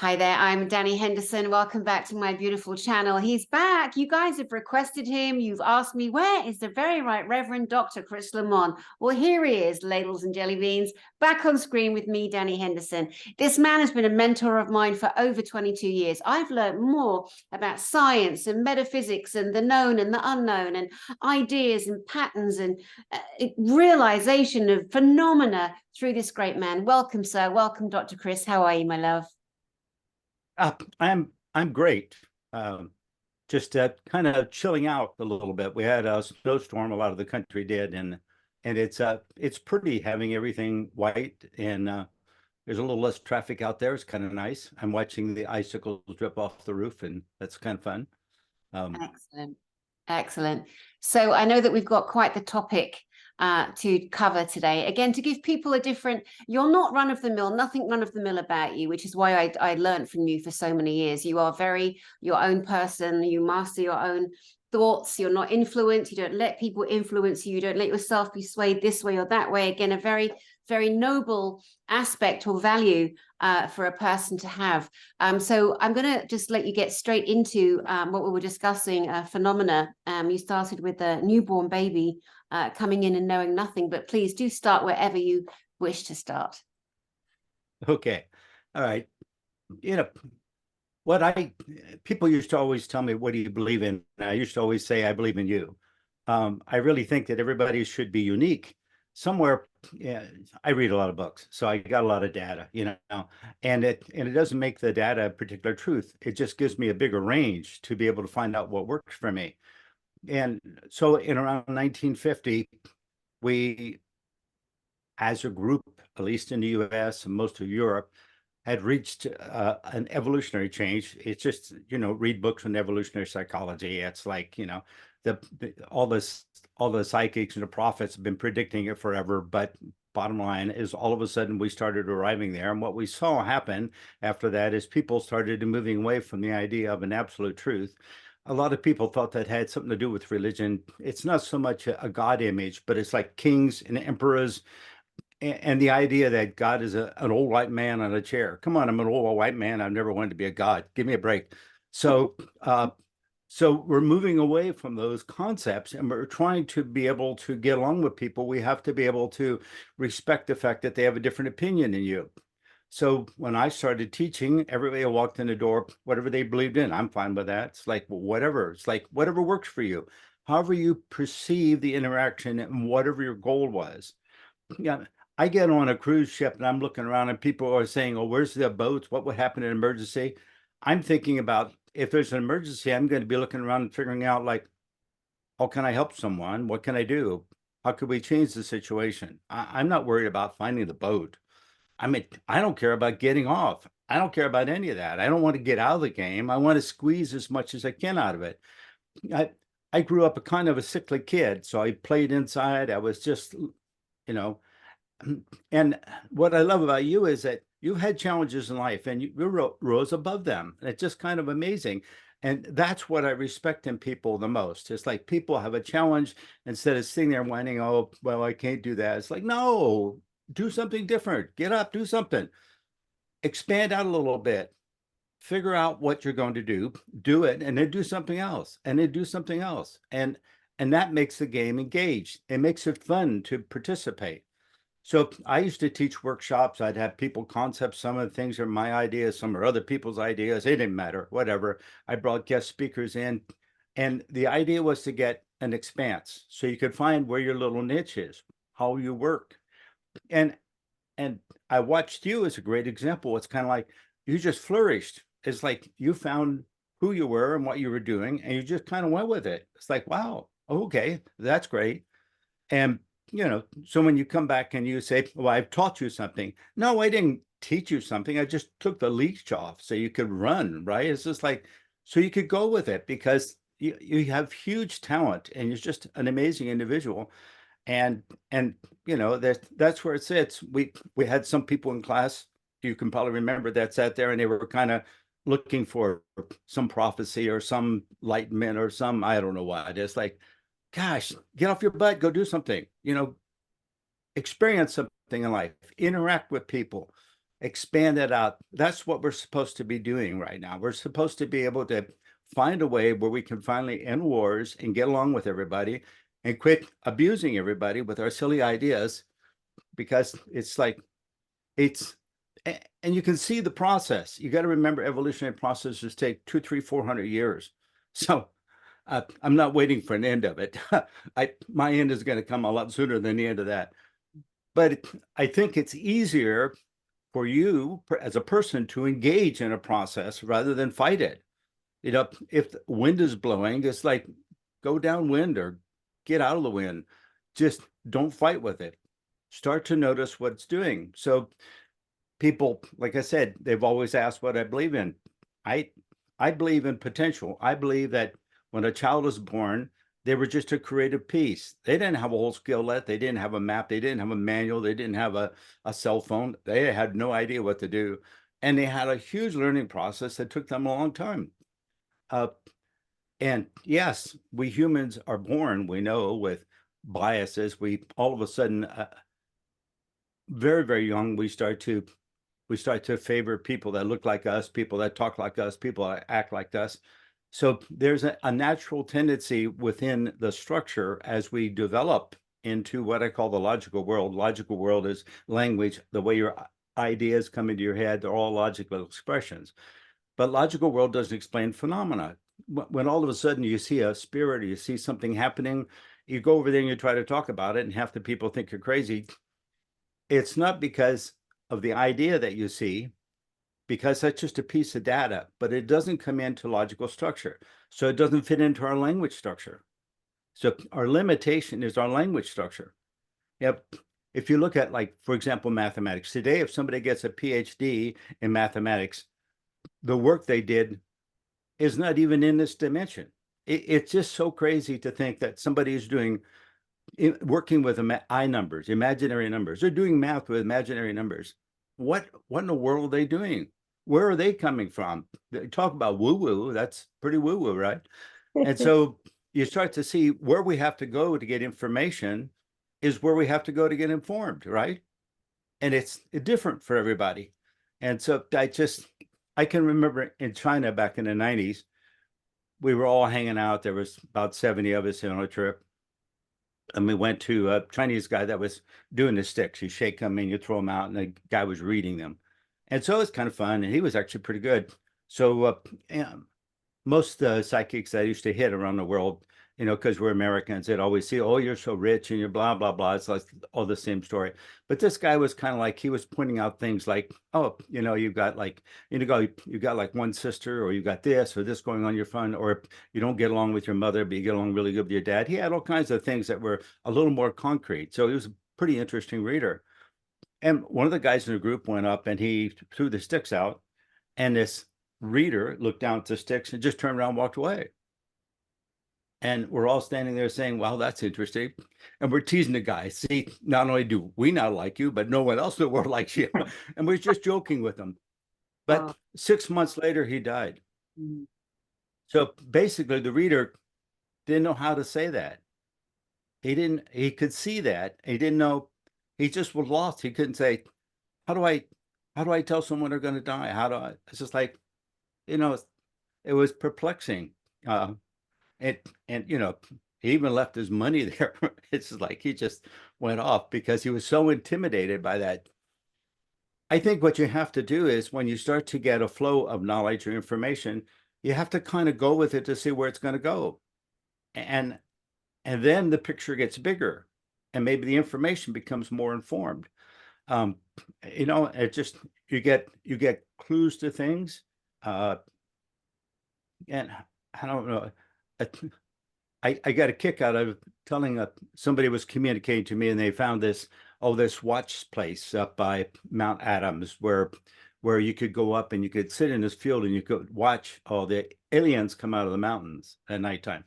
Hi there, I'm Dani Henderson. Welcome back to my beautiful channel. He's back. You guys have requested him. You've asked me, where is the very right Reverend Dr. Chris Lemmon? Well, here he is, ladles and jelly beans, back on screen with me, Dani Henderson. This man has been a mentor of mine for over 22 years. I've learned more about science and metaphysics and the known and the unknown and ideas and patterns and realization of phenomena through this great man. Welcome, sir. Welcome, Dr. Chris. How are you, my love? I'm great. Just kind of chilling out a little bit. We had a snowstorm, a lot of the country did, and it's pretty having everything white, and there's a little less traffic out there. It's kind of nice. I'm watching the icicles drip off the roof, and that's kind of fun. Excellent. Excellent. So I know that we've got quite the topic to cover today. Again, to give people a different, you're not run of the mill, nothing run of the mill about you, which is why I learned from you for so many years. You are very your own person. You master your own thoughts. You're not influenced. You don't let people influence you. You don't let yourself be swayed this way or that way. Again, a very, very noble aspect or value for a person to have. So I'm going to just let you get straight into what we were discussing, phenomena. You started with a newborn baby coming in and knowing nothing, but please do start wherever you wish to start. Okay. All right. People used to always tell me, what do you believe in? And I used to always say, I believe in you. I really think that everybody should be unique somewhere. Yeah, I read a lot of books, so I got a lot of data, and it doesn't make the data a particular truth. It just gives me a bigger range to be able to find out what works for me. And so in around 1950, we, as a group, at least in the US and most of Europe, had reached an evolutionary change. It's just, read books on evolutionary psychology. It's like, all the psychics and the prophets have been predicting it forever. But bottom line is, all of a sudden we started arriving there. And what we saw happen after that is people started moving away from the idea of an absolute truth. A lot of people thought that had something to do with religion. It's not so much a God image, but it's like kings and emperors, and the idea that God is an old white man on a chair. Come on, I'm an old white man. I've never wanted to be a God. Give me a break. So we're moving away from those concepts, and we're trying to be able to get along with people. We have to be able to respect the fact that they have a different opinion than you. So when I started teaching, everybody walked in the door, whatever they believed in, I'm fine with that. It's like, well, whatever. It's like, whatever works for you, however you perceive the interaction and whatever your goal was. Yeah, I get on a cruise ship and I'm looking around and people are saying, oh, where's the boats? What would happen in an emergency? I'm thinking about, if there's an emergency, I'm going to be looking around and figuring out, like, how can I help someone? What can I do? How could we change the situation? I'm not worried about finding the boat. I mean, I don't care about getting off. I don't care about any of that. I don't want to get out of the game. I want to squeeze as much as I can out of it. I grew up a kind of a sickly kid, so I played inside. I was just, and what I love about you is that you've had challenges in life and you rose above them. And it's just kind of amazing. And that's what I respect in people the most. It's like people have a challenge, instead of sitting there whining, oh, well, I can't do that. It's like, no, do something different. Get up, do something. Expand out a little bit. Figure out what you're going to do it, and then do something else, and then do something else. And that makes the game engaged. It makes it fun to participate. So I used to teach workshops. I'd have people concept. Some of the things are my ideas, some are other people's ideas. It didn't matter, whatever. I brought guest speakers in, and the idea was to get an expanse so you could find where your little niche is, how you work. And I watched you as a great example. It's kind of like you just flourished. It's like you found who you were and what you were doing, and you just kind of went with it. It's like, wow, okay, that's great. And so when you come back and you say, well, I've taught you something. No, I didn't teach you something. I just took the leash off so you could run, right? It's just like, so you could go with it, because you have huge talent and you're just an amazing individual. And that's where it sits. We had some people in class, you can probably remember, that sat there and they were kind of looking for some prophecy or some enlightenment or some, I don't know what. It's like, gosh, get off your butt, go do something, experience something in life, interact with people, expand that out. That's what we're supposed to be doing right now. We're supposed to be able to find a way where we can finally end wars and get along with everybody and quit abusing everybody with our silly ideas, because it's like, it's, and you can see the process. You got to remember, evolutionary processes take 200, 300, 400 years. So I'm not waiting for an end of it. My end is going to come a lot sooner than the end of that. But I think it's easier for you as a person to engage in a process rather than fight it. You know, if the wind is blowing, it's like, go downwind or get out of the wind. Just don't fight with it. Start to notice what it's doing. So people, like I said, they've always asked what I believe in. I believe in potential. I believe that when a child is born, they were just a creative piece. They didn't have a whole skillet. They didn't have a map. They didn't have a manual. They didn't have a cell phone. They had no idea what to do. And they had a huge learning process that took them a long time. And yes, we humans are born, we know, with biases. We all of a sudden, very, very young, we start to favor people that look like us, people that talk like us, people that act like us. So there's a natural tendency within the structure as we develop into what I call the logical world. Logical world is language, the way your ideas come into your head, they're all logical expressions. But logical world doesn't explain phenomena. When all of a sudden you see a spirit or you see something happening, you go over there and you try to talk about it, and half the people think you're crazy. It's not because of the idea that you see, because that's just a piece of data, but it doesn't come into logical structure. So it doesn't fit into our language structure. So our limitation is our language structure. Yep. If you look at, like, for example, mathematics today, if somebody gets a PhD in mathematics, the work they did is not even in this dimension. It's just so crazy to think that somebody is working with I numbers, imaginary numbers. They're doing math with imaginary numbers. What in the world are they doing? Where are they coming from? They talk about woo-woo. That's pretty woo-woo, right? And so you start to see where we have to go to get information is where we have to go to get informed, right? And it's different for everybody. And so I can remember in China back in the 90s, we were all hanging out. There was about 70 of us on a trip. And we went to a Chinese guy that was doing the sticks. You shake them and you throw them out, and the guy was reading them. And so it was kind of fun, and he was actually pretty good. So most psychics I used to hit around the world, you know, because we're Americans, they'd always say, oh, you're so rich and you're blah, blah, blah. It's like all the same story. But this guy was kind of like, he was pointing out things like, oh, you know, you've got like, you got like one sister, or you got this or this going on your phone, or you don't get along with your mother, but you get along really good with your dad. He had all kinds of things that were a little more concrete. So he was a pretty interesting reader. And one of the guys in the group went up and he threw the sticks out, and this reader looked down at the sticks and just turned around and walked away. And we're all standing there saying, wow, that's interesting. And we're teasing the guy. See, not only do we not like you, but no one else in the world likes you. And we're just joking with him. But 6 months later, he died. Mm-hmm. So basically, the reader didn't know how to say that. He could see that. He didn't know. He just was lost. He couldn't say, how do I tell someone they're going to die? It's just like, you know, it was perplexing. And you know, he even left his money there. It's like he just went off because he was so intimidated by that. I think what you have to do is, when you start to get a flow of knowledge or information, you have to kind of go with it to see where it's going to go. And then the picture gets bigger, and maybe the information becomes more informed. You know, it just, you get clues to things. And I don't know. I got a kick out of telling somebody was communicating to me, and they found this watch place up by Mount Adams where you could go up and you could sit in this field and you could watch all the aliens come out of the mountains at nighttime.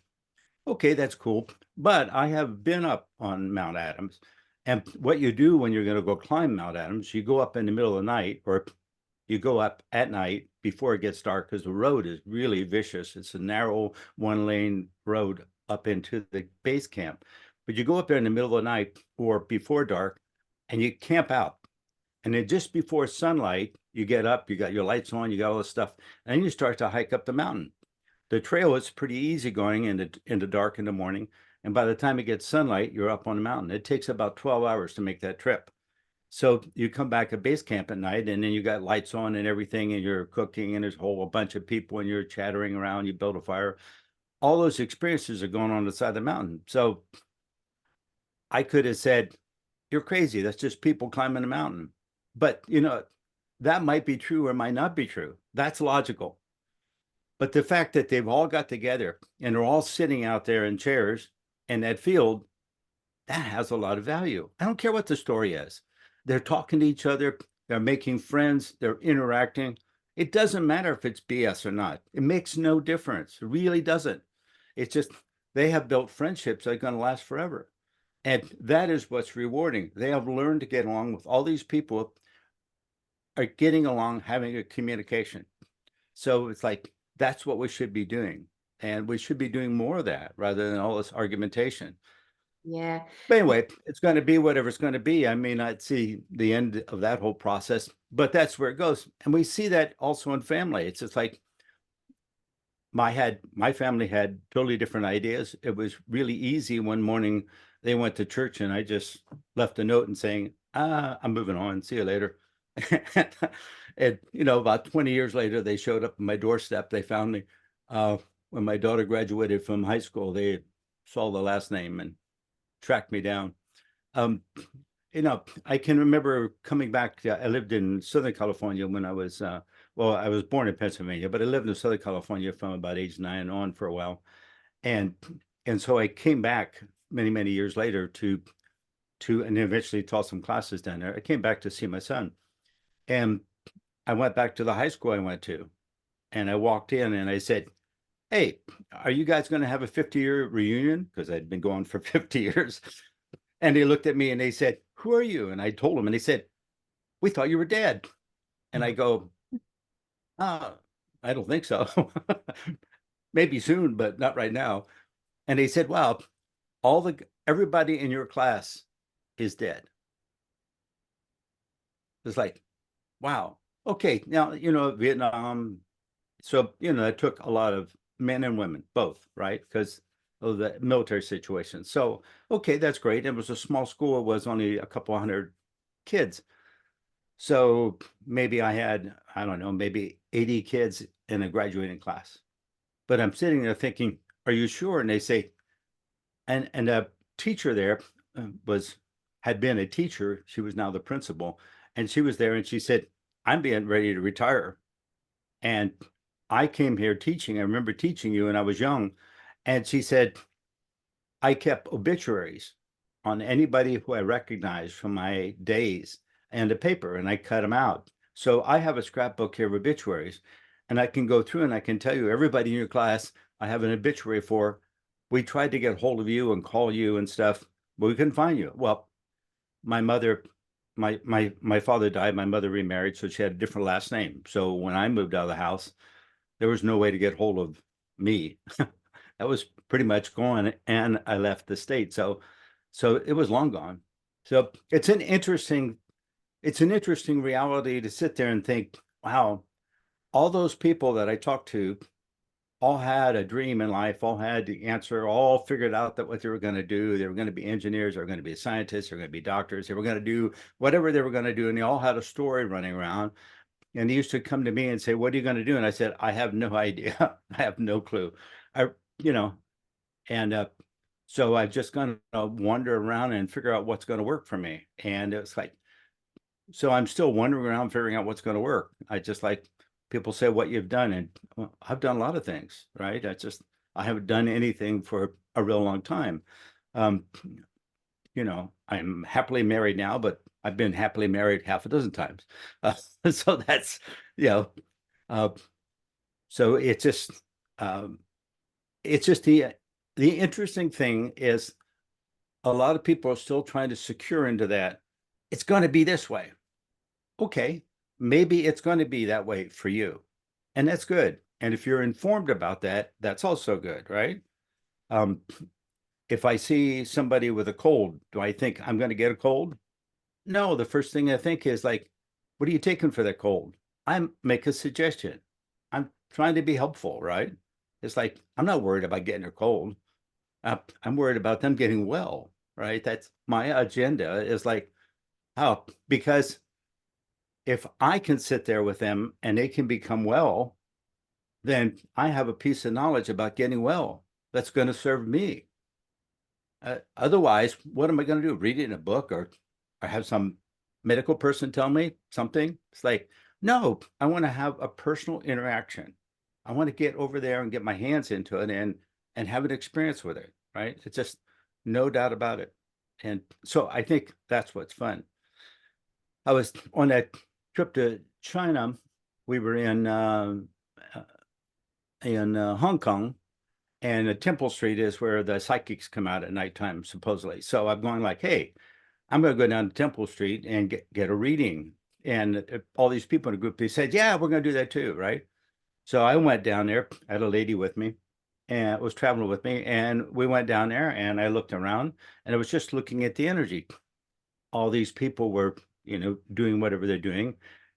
Okay, that's cool. But I have been up on Mount Adams, and what you do when you're going to go climb Mount Adams, you go up in the middle of the night, or you go up at night before it gets dark, because the road is really vicious. It's a narrow 1-lane road up into the base camp. But you go up there in the middle of the night or before dark, and you camp out. And then just before sunlight, you get up, you got your lights on, you got all this stuff, and you start to hike up the mountain. The trail is pretty easy going in the dark in the morning. And by the time it gets sunlight, you're up on the mountain. It takes about 12 hours to make that trip. So you come back at base camp at night, and then you got lights on and everything, and you're cooking, and there's a whole bunch of people, and you're chattering around, you build a fire. All those experiences are going on the side of the mountain. So I could have said, you're crazy. That's just people climbing a mountain. But, that might be true or might not be true. That's logical. But the fact that they've all got together and they're all sitting out there in chairs in that field, that has a lot of value. I don't care what the story is. They're talking to each other. They're making friends. They're interacting. It doesn't matter if it's BS or not. It makes no difference. It really doesn't. It's just they have built friendships that are going to last forever. And that is what's rewarding. They have learned to get along with all these people, are getting along, having a communication. So it's like, that's what we should be doing. And we should be doing more of that rather than all this argumentation. Yeah. But anyway, it's going to be whatever it's going to be. I may not see the end of that whole process, but that's where it goes. And we see that also in family. It's just like my family had totally different ideas. It was really easy. One morning they went to church and I just left a note and saying, I'm moving on. See you later. And, about 20 years later, they showed up on my doorstep. They found me when my daughter graduated from high school. They saw the last name and tracked me down. I can remember coming back. I lived in Southern California when I was, I was born in Pennsylvania, but I lived in Southern California from about age 9 on for a while. And so I came back many, many years later to and eventually taught some classes down there. I came back to see my son. And I went back to the high school I went to, and I walked in and I said, hey, are you guys going to have a 50-year reunion? Because I'd been going for 50 years. And they looked at me and they said, who are you? And I told them, and they said, we thought you were dead. And I go, I don't think so. Maybe soon, but not right now. And they said, wow, everybody in your class is dead. It's like, wow. Okay. Now, Vietnam. So, it took a lot of men and women, both, right? Because of the military situation. So, okay, that's great. It was a small school. It was only a couple hundred kids. So maybe I had, I don't know, maybe 80 kids in a graduating class. But I'm sitting there thinking, are you sure? And they say, and a teacher there had been a teacher. She was now the principal. And she was there and she said, I'm being ready to retire. And I came here teaching. I remember teaching you when I was young. And she said, I kept obituaries on anybody who I recognized from my days and a paper, and I cut them out. So I have a scrapbook here of obituaries, and I can go through and I can tell you everybody in your class I have an obituary for. We tried to get hold of you and call you and stuff, but we couldn't find you. Well, my mother, my father died, my mother remarried, so she had a different last name. So when I moved out of the house, there was no way to get hold of me. That was pretty much gone, and I left the state. So it was long gone. So it's an interesting reality to sit there and think, wow, all those people that I talked to all had a dream in life, all had the answer, all figured out that what they were going to do. They were going to be engineers, they were going to be scientists, they were going to be doctors, they were going to do whatever they were going to do. And they all had a story running around. And they used to come to me and say, what are you going to do? And I said, I have no idea. I have no clue. So I've just gonna wander around and figure out what's going to work for me. And it's like, so I'm still wandering around figuring out what's going to work. I just like people say what you've done, and I've done a lot of things, right? I haven't done anything for a real long time. I'm happily married now, but I've been happily married half a dozen times. So that's, so it's just the interesting thing is a lot of people are still trying to secure into that. It's going to be this way. Okay, maybe it's going to be that way for you. And that's good. And if you're informed about that, that's also good, right? If I see somebody with a cold, do I think I'm going to get a cold? No, the first thing I think is like, what are you taking for that cold? I make a suggestion. I'm trying to be helpful, right? It's like, I'm not worried about getting a cold. I'm worried about them getting well, right? That's my agenda, is like, how, because if I can sit there with them and they can become well, then I have a piece of knowledge about getting well that's going to serve me. Otherwise, what am I going to do? Read it in a book, or have some medical person tell me something? It's like, no, I want to have a personal interaction. I want to get over there and get my hands into it and have an experience with it, right? It's just no doubt about it. And so I think that's what's fun. I was on that trip to China. We were in Hong Kong, and Temple Street is where the psychics come out at nighttime, supposedly. So I'm going like, hey, I'm going to go down to Temple Street and get a reading. And all these people in a group, they said, yeah, we're going to do that too, right? So I went down there. I had a lady with me and was traveling with me. And we went down there and I looked around and I was just looking at the energy. All these people were, doing whatever they're doing.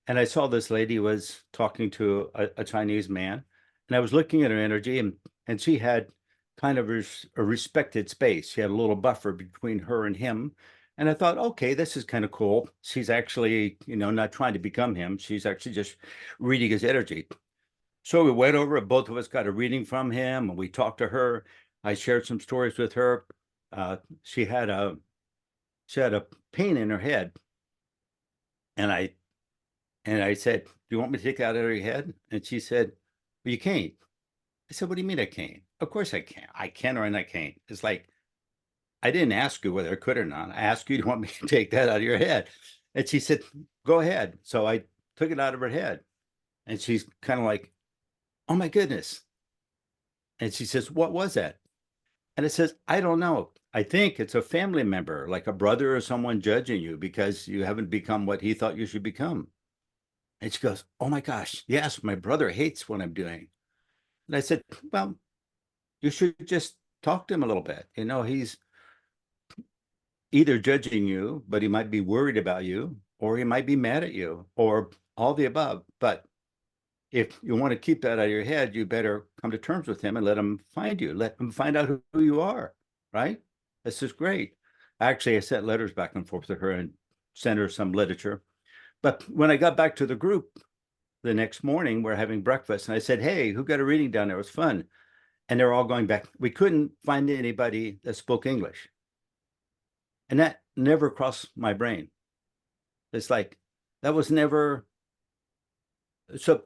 And I saw this lady was talking to a Chinese man. And I was looking at her energy, and she had kind of a respected space. She had a little buffer between her and him. And I thought, okay, this is kind of cool. She's actually, not trying to become him. She's actually just reading his energy. So we went over it. Both of us got a reading from him, and we talked to her. I shared some stories with her. She had a pain in her head. And I said, do you want me to take that out of your head? And she said, well, you can't. I said, what do you mean I can't? Of course I can. I can or I can't. It's like, I didn't ask you whether I could or not. I asked you, do you want me to take that out of your head? And she said, go ahead. So I took it out of her head. And she's kind of like, oh my goodness. And she says, what was that? And it says, I don't know. I think it's a family member, like a brother or someone judging you because you haven't become what he thought you should become. And she goes, oh my gosh, yes, my brother hates what I'm doing. And I said, well, you should just talk to him a little bit. He's either judging you, but he might be worried about you, or he might be mad at you, or all the above. But if you want to keep that out of your head, you better come to terms with him and let him find you. Let him find out who you are, right? This is great. Actually, I sent letters back and forth to her and sent her some literature. But when I got back to the group the next morning, we're having breakfast, and I said, hey, who got a reading down there? It was fun. And they're all going back. We couldn't find anybody that spoke English. And that never crossed my brain. It's like, that was never. So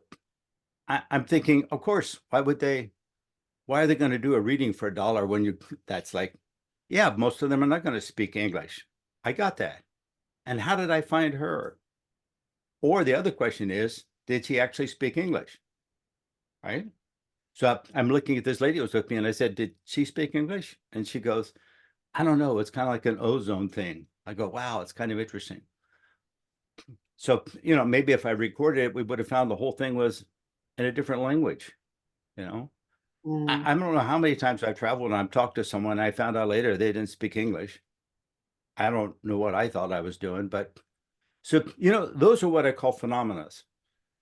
I'm thinking, of course, why are they going to do a reading for $1 when that's like, yeah, most of them are not going to speak English. I got that. And how did I find her? Or the other question is, did she actually speak English? Right? So I'm looking at this lady who was with me and I said, did she speak English? And she goes, I don't know. It's kind of like an ozone thing. I go, wow, it's kind of interesting. So, maybe if I recorded it, we would have found the whole thing was in a different language. I don't know how many times I've traveled and I've talked to someone. I found out later they didn't speak English. I don't know what I thought I was doing, but so, those are what I call phenomena.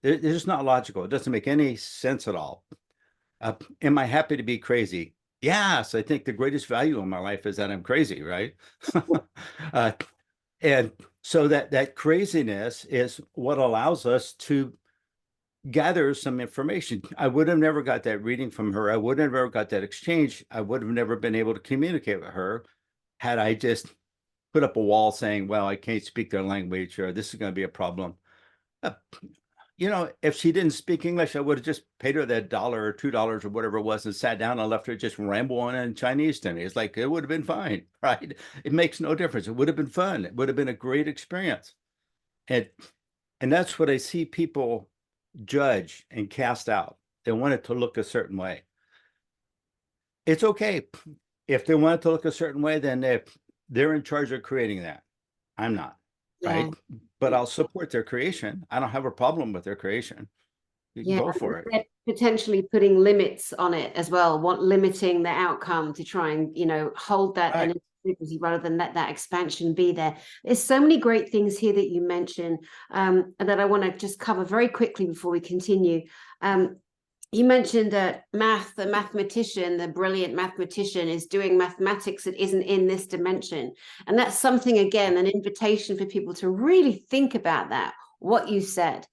They're just not logical. It doesn't make any sense at all. Am I happy to be crazy? Yes, I think the greatest value in my life is that I'm crazy, right? And so that craziness is what allows us to gather some information. I would have never got that reading from her. I would have never got that exchange. I would have never been able to communicate with her had I just put up a wall saying, well, I can't speak their language, or this is going to be a problem. If she didn't speak English, I would have just paid her that $1 or $2 or whatever it was and sat down and left her just ramble on in Chinese to me. It's like, it would have been fine, right? It makes no difference. It would have been fun. It would have been a great experience. And that's what I see people judge and cast out. They want it to look a certain way. It's okay. If they want it to look a certain way, then they're in charge of creating that. I'm not. Right. But I'll support their creation. I don't have a problem with their creation. You can go for it. Potentially putting limits on it as well, limiting the outcome to try and, hold that energy frequency rather than let that expansion be there. There's so many great things here that you mentioned, and that I want to just cover very quickly before we continue. You mentioned that the mathematician, the brilliant mathematician, is doing mathematics that isn't in this dimension. And that's something, again, an invitation for people to really think about that, what you said.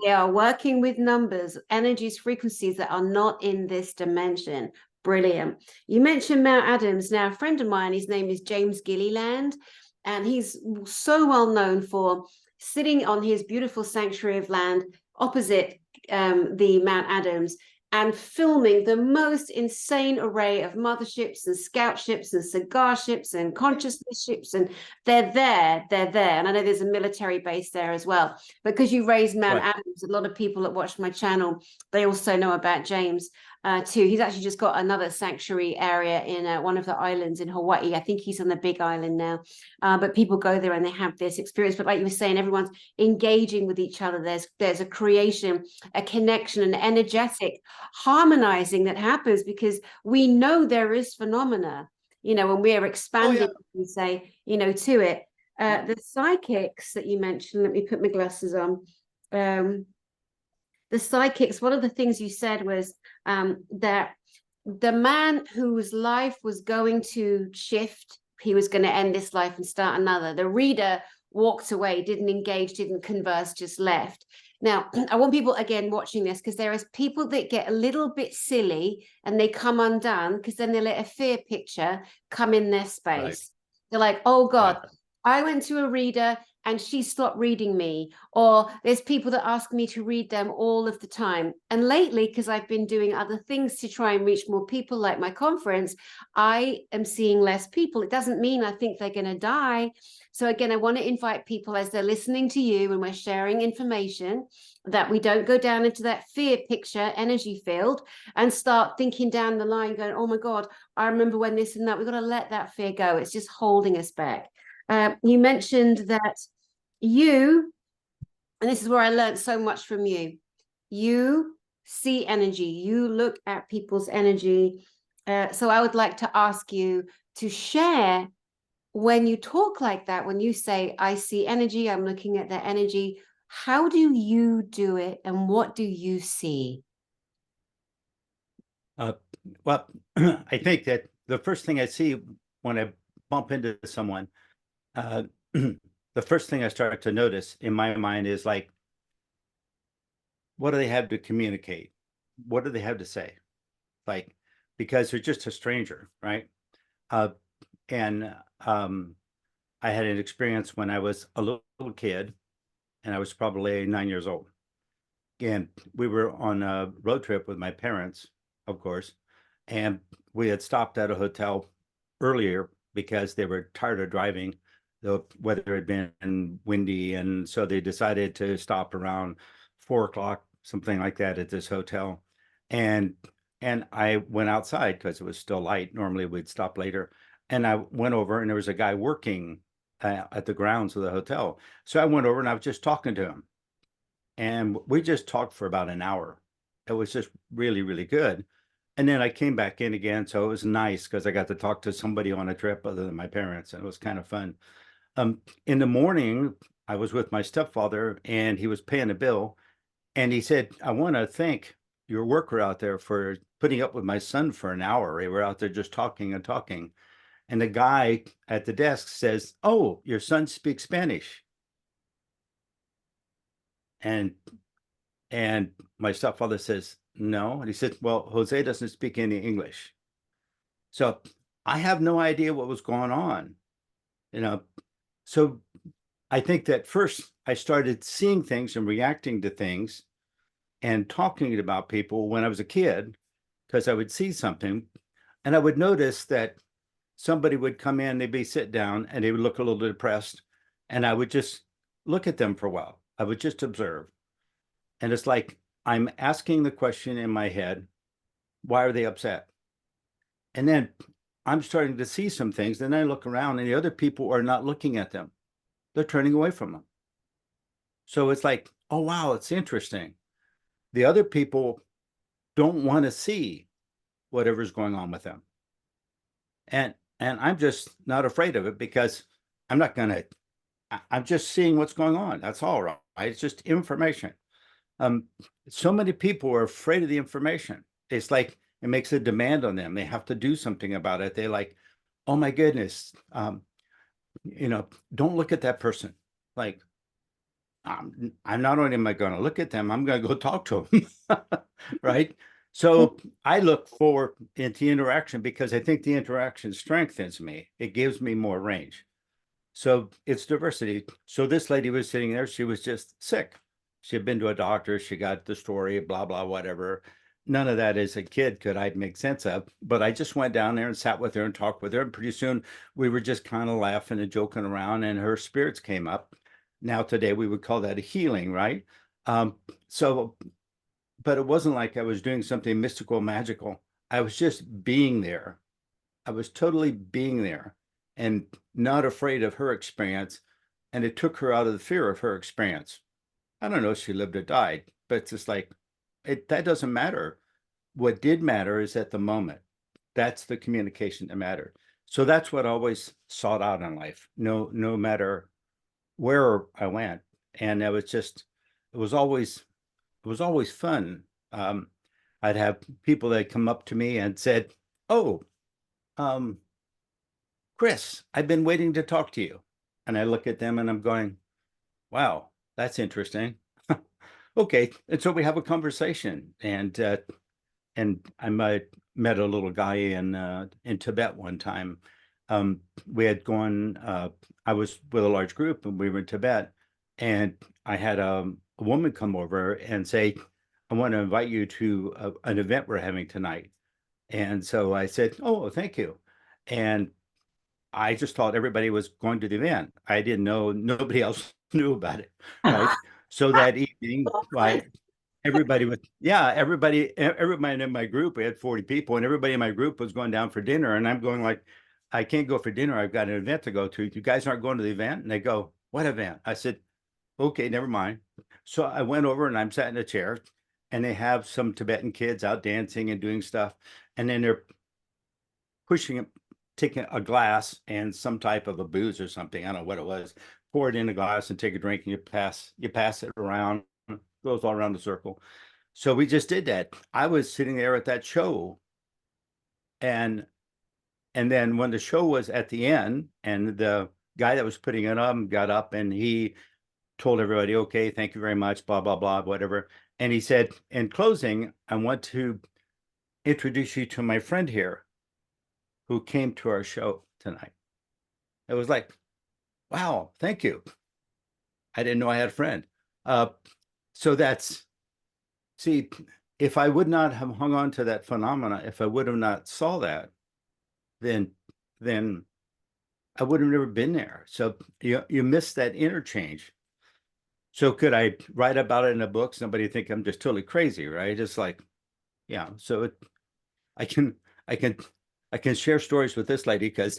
They are working with numbers, energies, frequencies that are not in this dimension. Brilliant. You mentioned Mount Adams. Now, a friend of mine, his name is James Gilliland, and he's so well known for sitting on his beautiful sanctuary of land opposite the Mount Adams and filming the most insane array of motherships and scout ships and cigar ships and consciousness ships. And they're there. And I know there's a military base there as well. Because you raised Mount Adams, a lot of people that watch my channel, they also know about James. Too. He's actually just got another sanctuary area in one of the islands in Hawaii. I think he's on the Big Island now. But people go there and they have this experience. But like you were saying, everyone's engaging with each other. There's a creation, a connection, an energetic harmonizing that happens because we know there is phenomena, when we're expanding, we say, to it. The psychics that you mentioned, let me put my glasses on. The psychics, one of the things you said was that the man whose life was going to shift, he was going to end this life and start another. The reader walked away, didn't engage, didn't converse, just left. Now, I want people, again, watching this, because there is people that get a little bit silly and they come undone because then they let a fear picture come in their space. Right. They're like, oh God, I went to a reader and she stopped reading me. Or there's people that ask me to read them all of the time. And lately, because I've been doing other things to try and reach more people, like my conference, I am seeing less people. It doesn't mean I think they're going to die. So again, I want to invite people, as they're listening to you and we're sharing information, that we don't go down into that fear picture energy field and start thinking down the line going, oh my God, I remember when this and that. We've got to let that fear go. It's just holding us back. You mentioned that you, and this is where I learned so much from you, you see energy, you look at people's energy. So I would like to ask you to share, when you talk like that, when you say, I see energy, I'm looking at their energy, how do you do it and what do you see? Well, I think that the first thing I see when I bump into someone, the first thing I start to notice in my mind is like, what do they have to communicate? What do they have to say? Like, because they're just a stranger, right? And I had an experience when I was a little kid, and I was probably 9 years old. And we were on a road trip with my parents, of course, and we had stopped at a hotel earlier because they were tired of driving. The weather had been windy, and so they decided to stop around 4 o'clock, something like that, at this hotel. And I went outside because it was still light. Normally we'd stop later. And I went over, and there was a guy working at the grounds of the hotel. So I went over and I was just talking to him. And we just talked for about an hour. It was just really, really good. And then I came back in again. So it was nice because I got to talk to somebody on a trip other than my parents. And it was kind of fun. In the morning, I was with my stepfather, and he was paying a bill. And he said, I want to thank your worker out there for putting up with my son for an hour. They were out there just talking and talking. And the guy at the desk says, oh, your son speaks Spanish. And my stepfather says, no. And he said, well, Jose doesn't speak any English. So I have no idea what was going on, So I think that first I started seeing things and reacting to things and talking about people when I was a kid, because I would see something and I would notice that somebody would come in, they'd be sit down and they would look a little depressed. And I would just look at them for a while. I would just observe. And it's like, I'm asking the question in my head, why are they upset? And then I'm starting to see some things. Then I look around and the other people are not looking at them. They're turning away from them. So it's like, oh, wow, it's interesting. The other people don't want to see whatever's going on with them. And And I'm just not afraid of it because I'm not going to, I'm just seeing what's going on. That's all right. It's just information. Um, so many people are afraid of the information. It's like it makes a demand on them. They have to do something about it. They like, oh my goodness, don't look at that person. Like, I'm not only am I going to look at them, I'm going to go talk to them. Right. So I look forward into interaction because I think the interaction strengthens me. It gives me more range. So it's diversity. So this lady was sitting there. She was just sick. She had been to a doctor. She got the story, blah, blah, whatever. None of that as a kid could I make sense of. But I just went down there and sat with her and talked with her. And pretty soon we were just kind of laughing and joking around, and her spirits came up. Now, today we would call that a healing, right? Um, so, but it wasn't like I was doing something mystical, magical. I was just being there. I was totally being there and not afraid of her experience. And it took her out of the fear of her experience. I don't know if she lived or died, but it's just like, that doesn't matter. What did matter is at the moment. That's the communication that mattered. So that's what I always sought out in life, no matter where I went. And it was always fun. I'd have people that come up to me and said, "Oh, um, Chris, I've been waiting to talk to you." And I look at them and I'm going, wow, that's interesting. Okay. And so we have a conversation, and I met a little guy in Tibet one time. We had gone, I was with a large group and we were in Tibet, and I had a woman come over and say, "I want to invite you to an event we're having tonight." And so I said, "Oh, thank you." And I just thought everybody was going to the event. I didn't know, nobody else knew about it, right? So that evening, why everybody in my group, we had 40 people, and everybody in my group was going down for dinner. And I'm going like, I can't go for dinner. I've got an event to go to. You guys aren't going to the event? And they go, "What event?" I said, "Okay, never mind." So I went over and I'm sat in a chair, and they have some Tibetan kids out dancing and doing stuff. And then they're pushing, taking a glass and some type of a booze or something. I don't know what it was. Pour it in a glass and take a drink, and you pass it around, goes all around the circle. So we just did that. I was sitting there at that show, and then when the show was at the end, and the guy that was putting it on got up and he told everybody, "Okay, thank you very much, blah, blah, blah, whatever." And he said, "In closing, I want to introduce you to my friend here who came to our show tonight." It was like, wow, thank you. I didn't know I had a friend. Uh, so see, if I would not have hung on to that phenomena, if I would have not saw that, then then I would have never been there. So you miss that interchange. So could I write about it in a book? Somebody think I'm just totally crazy, right? It's like, yeah. So I can I can I can share stories with this lady because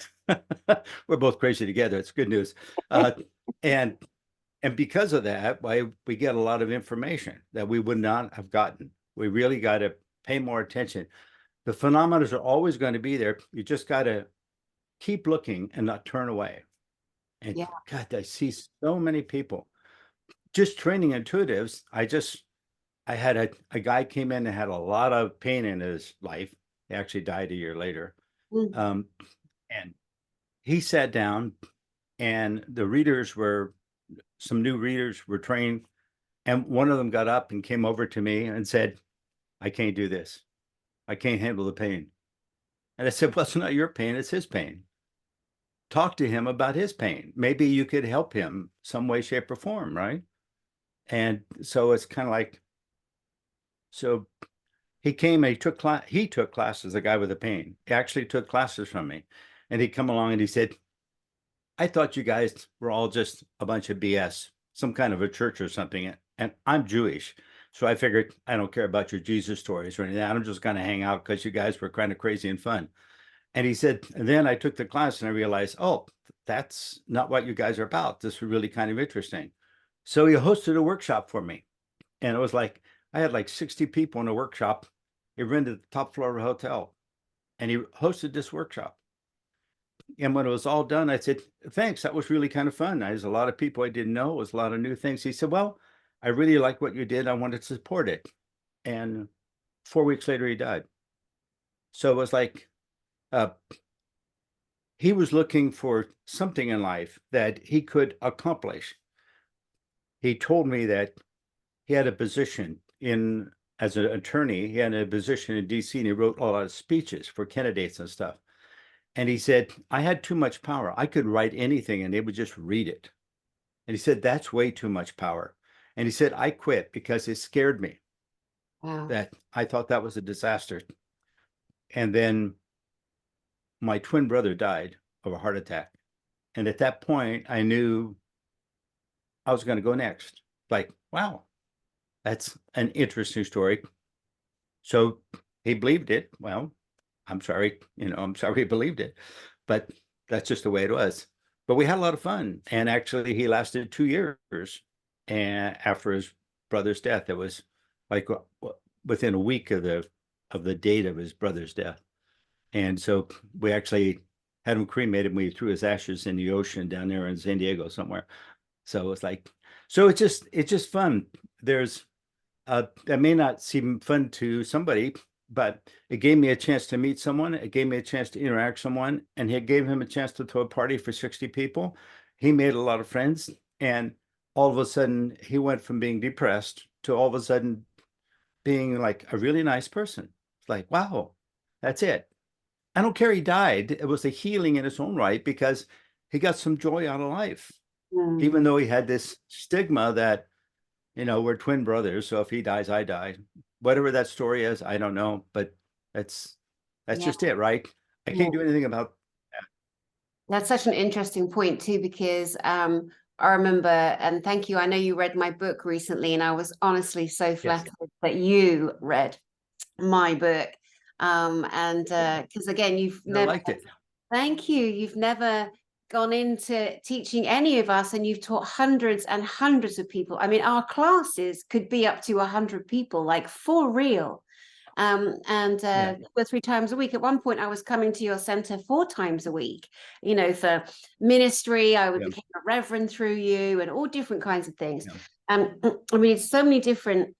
we're both crazy together. It's good news. And because of that, why we get a lot of information that we would not have gotten. We really got to pay more attention. The phenomena are always going to be there. You just got to keep looking and not turn away. And Yeah. God, I see so many people just training intuitives. I had a guy came in and had a lot of pain in his life. He actually died a year later. Mm. Um, and he sat down, and some new readers were trained. And one of them got up and came over to me and said, "I can't do this. I can't handle the pain." And I said, "Well, it's not your pain, it's his pain. Talk to him about his pain. Maybe you could help him some way, shape, or form, right?" And so it's kind of like, so he came and he took classes, the guy with the pain. He actually took classes from me. And he'd come along and he said, "I thought you guys were all just a bunch of BS, some kind of a church or something. And I'm Jewish. So I figured I don't care about your Jesus stories or anything. I'm just going to hang out because you guys were kind of crazy and fun." And he said, and then I took the class and I realized, oh, that's not what you guys are about. This was really kind of interesting. So he hosted a workshop for me. And it was like, I had like 60 people in a workshop. He rented the top floor of a hotel and he hosted this workshop. And when it was all done, I said, thanks, that was really kind of fun. There's a lot of people I didn't know. It was a lot of new things. He said, well, I really like what you did. I wanted to support it. And 4 weeks later, he died. So it was like, he was looking for something in life that he could accomplish. He told me that he had a position as an attorney. He had a position in DC, and he wrote a lot of speeches for candidates and stuff. And he said, I had too much power. I could write anything and they would just read it. And he said, that's way too much power. And he said, I quit because it scared me. Wow. That I thought that was a disaster. And then my twin brother died of a heart attack. And at that point, I knew I was going to go next. Like, wow, that's an interesting story. So he believed it. Well, I'm sorry, I'm sorry he believed it, but that's just the way it was. But we had a lot of fun. And actually he lasted 2 years. And after his brother's death, it was like within a week of the date of his brother's death. And so we actually had him cremated, and we threw his ashes in the ocean down there in San Diego somewhere. So it was like, so it's just fun. There's that may not seem fun to somebody, but it gave me a chance to meet someone. It gave me a chance to interact with someone, and it gave him a chance to throw a party for 60 people. He made a lot of friends, and all of a sudden he went from being depressed to all of a sudden being like a really nice person. It's like, wow, that's it. I don't care he died. It was a healing in its own right because he got some joy out of life, even though he had this stigma that, we're twin brothers. So if he dies, I die. Whatever that story is, I don't know, but that's just it, right? I can't do anything about that. That's such an interesting point too, because I remember, and thank you, I know you read my book recently, and I was honestly so flattered that you read my book. And because again, you've never liked it. Thank you. You've never gone into teaching any of us, and you've taught hundreds and hundreds of people. I mean, our classes could be up to 100 people, like for real. And 2 or 3 times a week. At one point, I was coming to your center 4 times a week, for ministry. I would become a reverend through you, and all different kinds of things. I mean, it's so many different,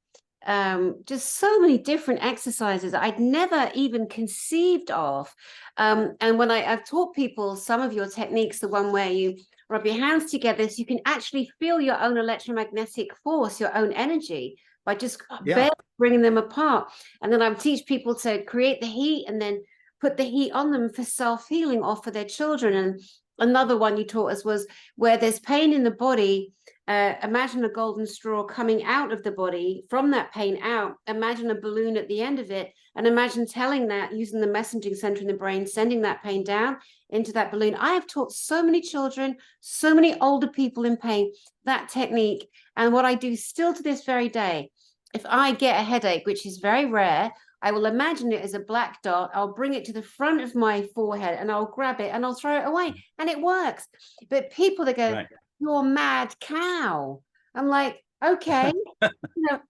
just so many different exercises I'd never even conceived of. And when I've taught people some of your techniques, the one where you rub your hands together, so you can actually feel your own electromagnetic force, your own energy, by just barely bringing them apart. And then I teach people to create the heat and then put the heat on them for self-healing or for their children. And another one you taught us was where there's pain in the body, imagine a golden straw coming out of the body. From that pain out, imagine a balloon at the end of it, and imagine telling that, using the messaging center in the brain, sending that pain down into that balloon. I have taught so many children, so many older people in pain, that technique. And what I do still to this very day, if I get a headache, which is very rare, I will imagine it as a black dot. I'll bring it to the front of my forehead and I'll grab it and I'll throw it away, and it works. But people that go, you're a mad cow. I'm like, okay,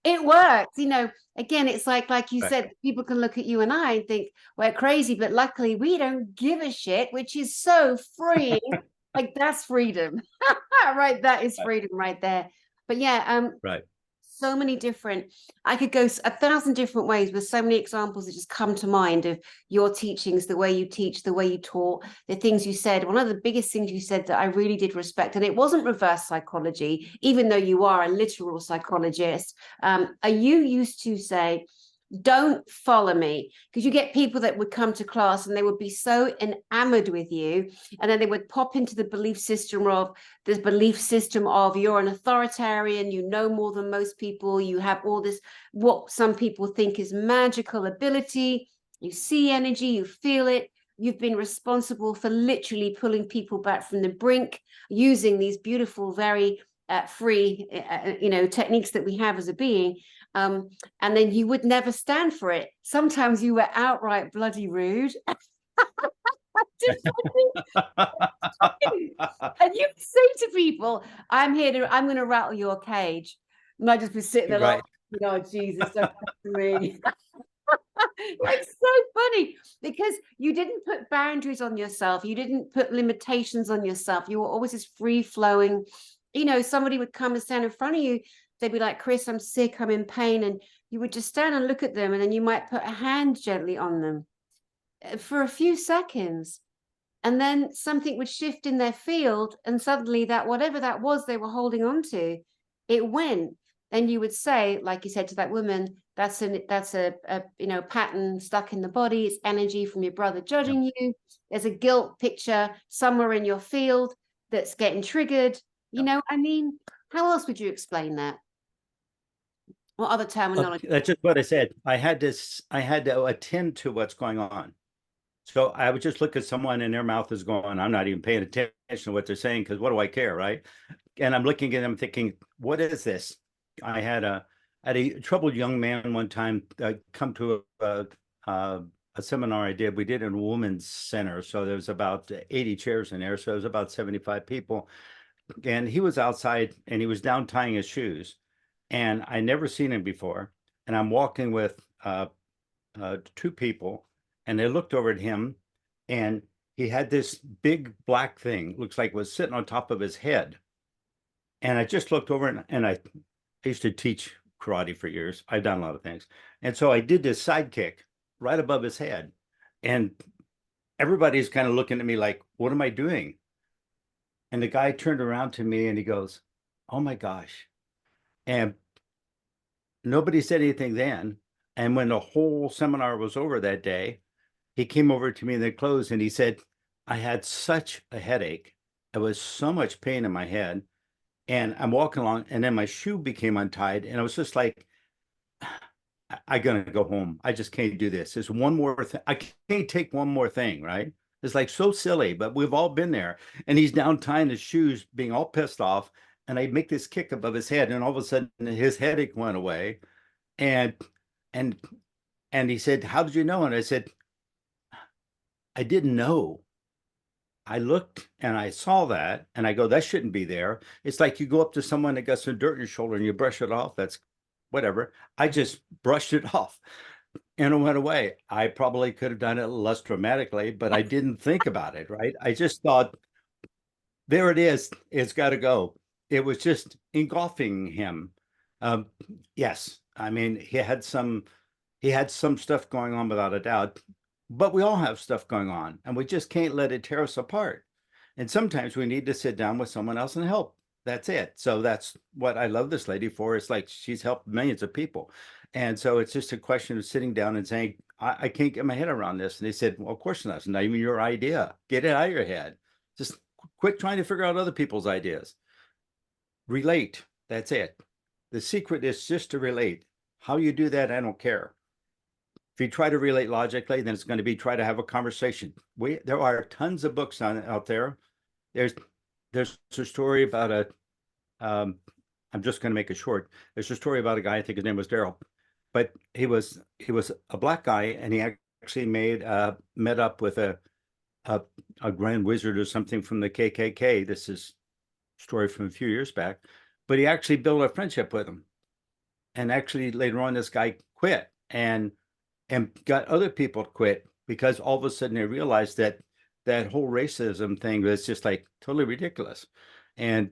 it works. Again, it's like you said, people can look at you and I and think we're crazy, but luckily we don't give a shit, which is so freeing. Like, that's freedom. Right, that is freedom right there. But so many different, I could go 1,000 different ways with so many examples that just come to mind of your teachings, the way you teach, the way you taught, the things you said. One of the biggest things you said that I really did respect, and it wasn't reverse psychology, even though you are a literal psychologist. You used to say, don't follow me, because you get people that would come to class and they would be so enamored with you, and then they would pop into the belief system of you're an authoritarian, you know more than most people, you have all this, what some people think is magical ability, you see energy, you feel it, you've been responsible for literally pulling people back from the brink using these beautiful, very free techniques that we have as a being. And then you would never stand for it. Sometimes you were outright bloody rude. And you say to people, I'm going to rattle your cage. And I just be sitting there like, oh, Jesus, don't to me. It's so funny because you didn't put boundaries on yourself. You didn't put limitations on yourself. You were always this free flowing. Somebody would come and stand in front of you. They'd be like, Chris, I'm sick, I'm in pain. And you would just stand and look at them. And then you might put a hand gently on them for a few seconds. And then something would shift in their field. And suddenly that whatever that was they were holding on to, it went. And you would say, like you said to that woman, that's a pattern stuck in the body. It's energy from your brother judging you. There's a guilt picture somewhere in your field that's getting triggered. I mean, how else would you explain that? What other terminology? That's just what I said. I had to attend to what's going on. So I would just look at someone and their mouth is going, I'm not even paying attention to what they're saying because what do I care, right? And I'm looking at them thinking, what is this? I had a troubled young man one time come to a seminar I did. We did in a women's center. So there was about 80 chairs in there. So it was about 75 people. And he was outside and he was down tying his shoes. And I never seen him before. And I'm walking with two people. And they looked over at him and he had this big black thing, looks like it was sitting on top of his head. And I just looked over and I used to teach karate for years. I've done a lot of things. And so I did this side kick right above his head. And everybody's kind of looking at me like, what am I doing? And the guy turned around to me and he goes, oh my gosh. And nobody said anything then. And when the whole seminar was over that day, he came over to me in the close and he said, I had such a headache. There was so much pain in my head. And I'm walking along and then my shoe became untied. And I was just like, I'm going to go home. I just can't do this. There's one more thing. I can't take one more thing, right? It's like so silly, but we've all been there. And he's down tying his shoes, being all pissed off. And I make this kick above his head. And all of a sudden his headache went away. And he said, how did you know? And I said, I didn't know. I looked and I saw that and I go, that shouldn't be there. It's like you go up to someone that got some dirt in your shoulder and you brush it off. That's whatever. I just brushed it off and it went away. I probably could have done it less dramatically, but I didn't think about it, right? I just thought, there it is. It's got to go. It was just engulfing him. Yes. I mean, he had some stuff going on without a doubt. But we all have stuff going on and we just can't let it tear us apart. And sometimes we need to sit down with someone else and help. That's it. So that's what I love this lady for. It's like she's helped millions of people. And so it's just a question of sitting down and saying, I can't get my head around this. And they said, well, of course not. It's not even your idea. Get it out of your head. Just quit trying to figure out other people's ideas. Relate. That's it. The secret is just to relate. How you do that, I don't care. If you try to relate logically, then it's going to be try to have a conversation. There are tons of books out there. There's a story about I'm just going to make it short. There's a story about a guy, I think his name was Daryl, but he was a black guy and he actually met up with a grand wizard or something from the KKK. This is a story from a few years back, but he actually built a friendship with him. And actually later on, this guy quit and got other people to quit because all of a sudden they realized that whole racism thing was just like totally ridiculous. And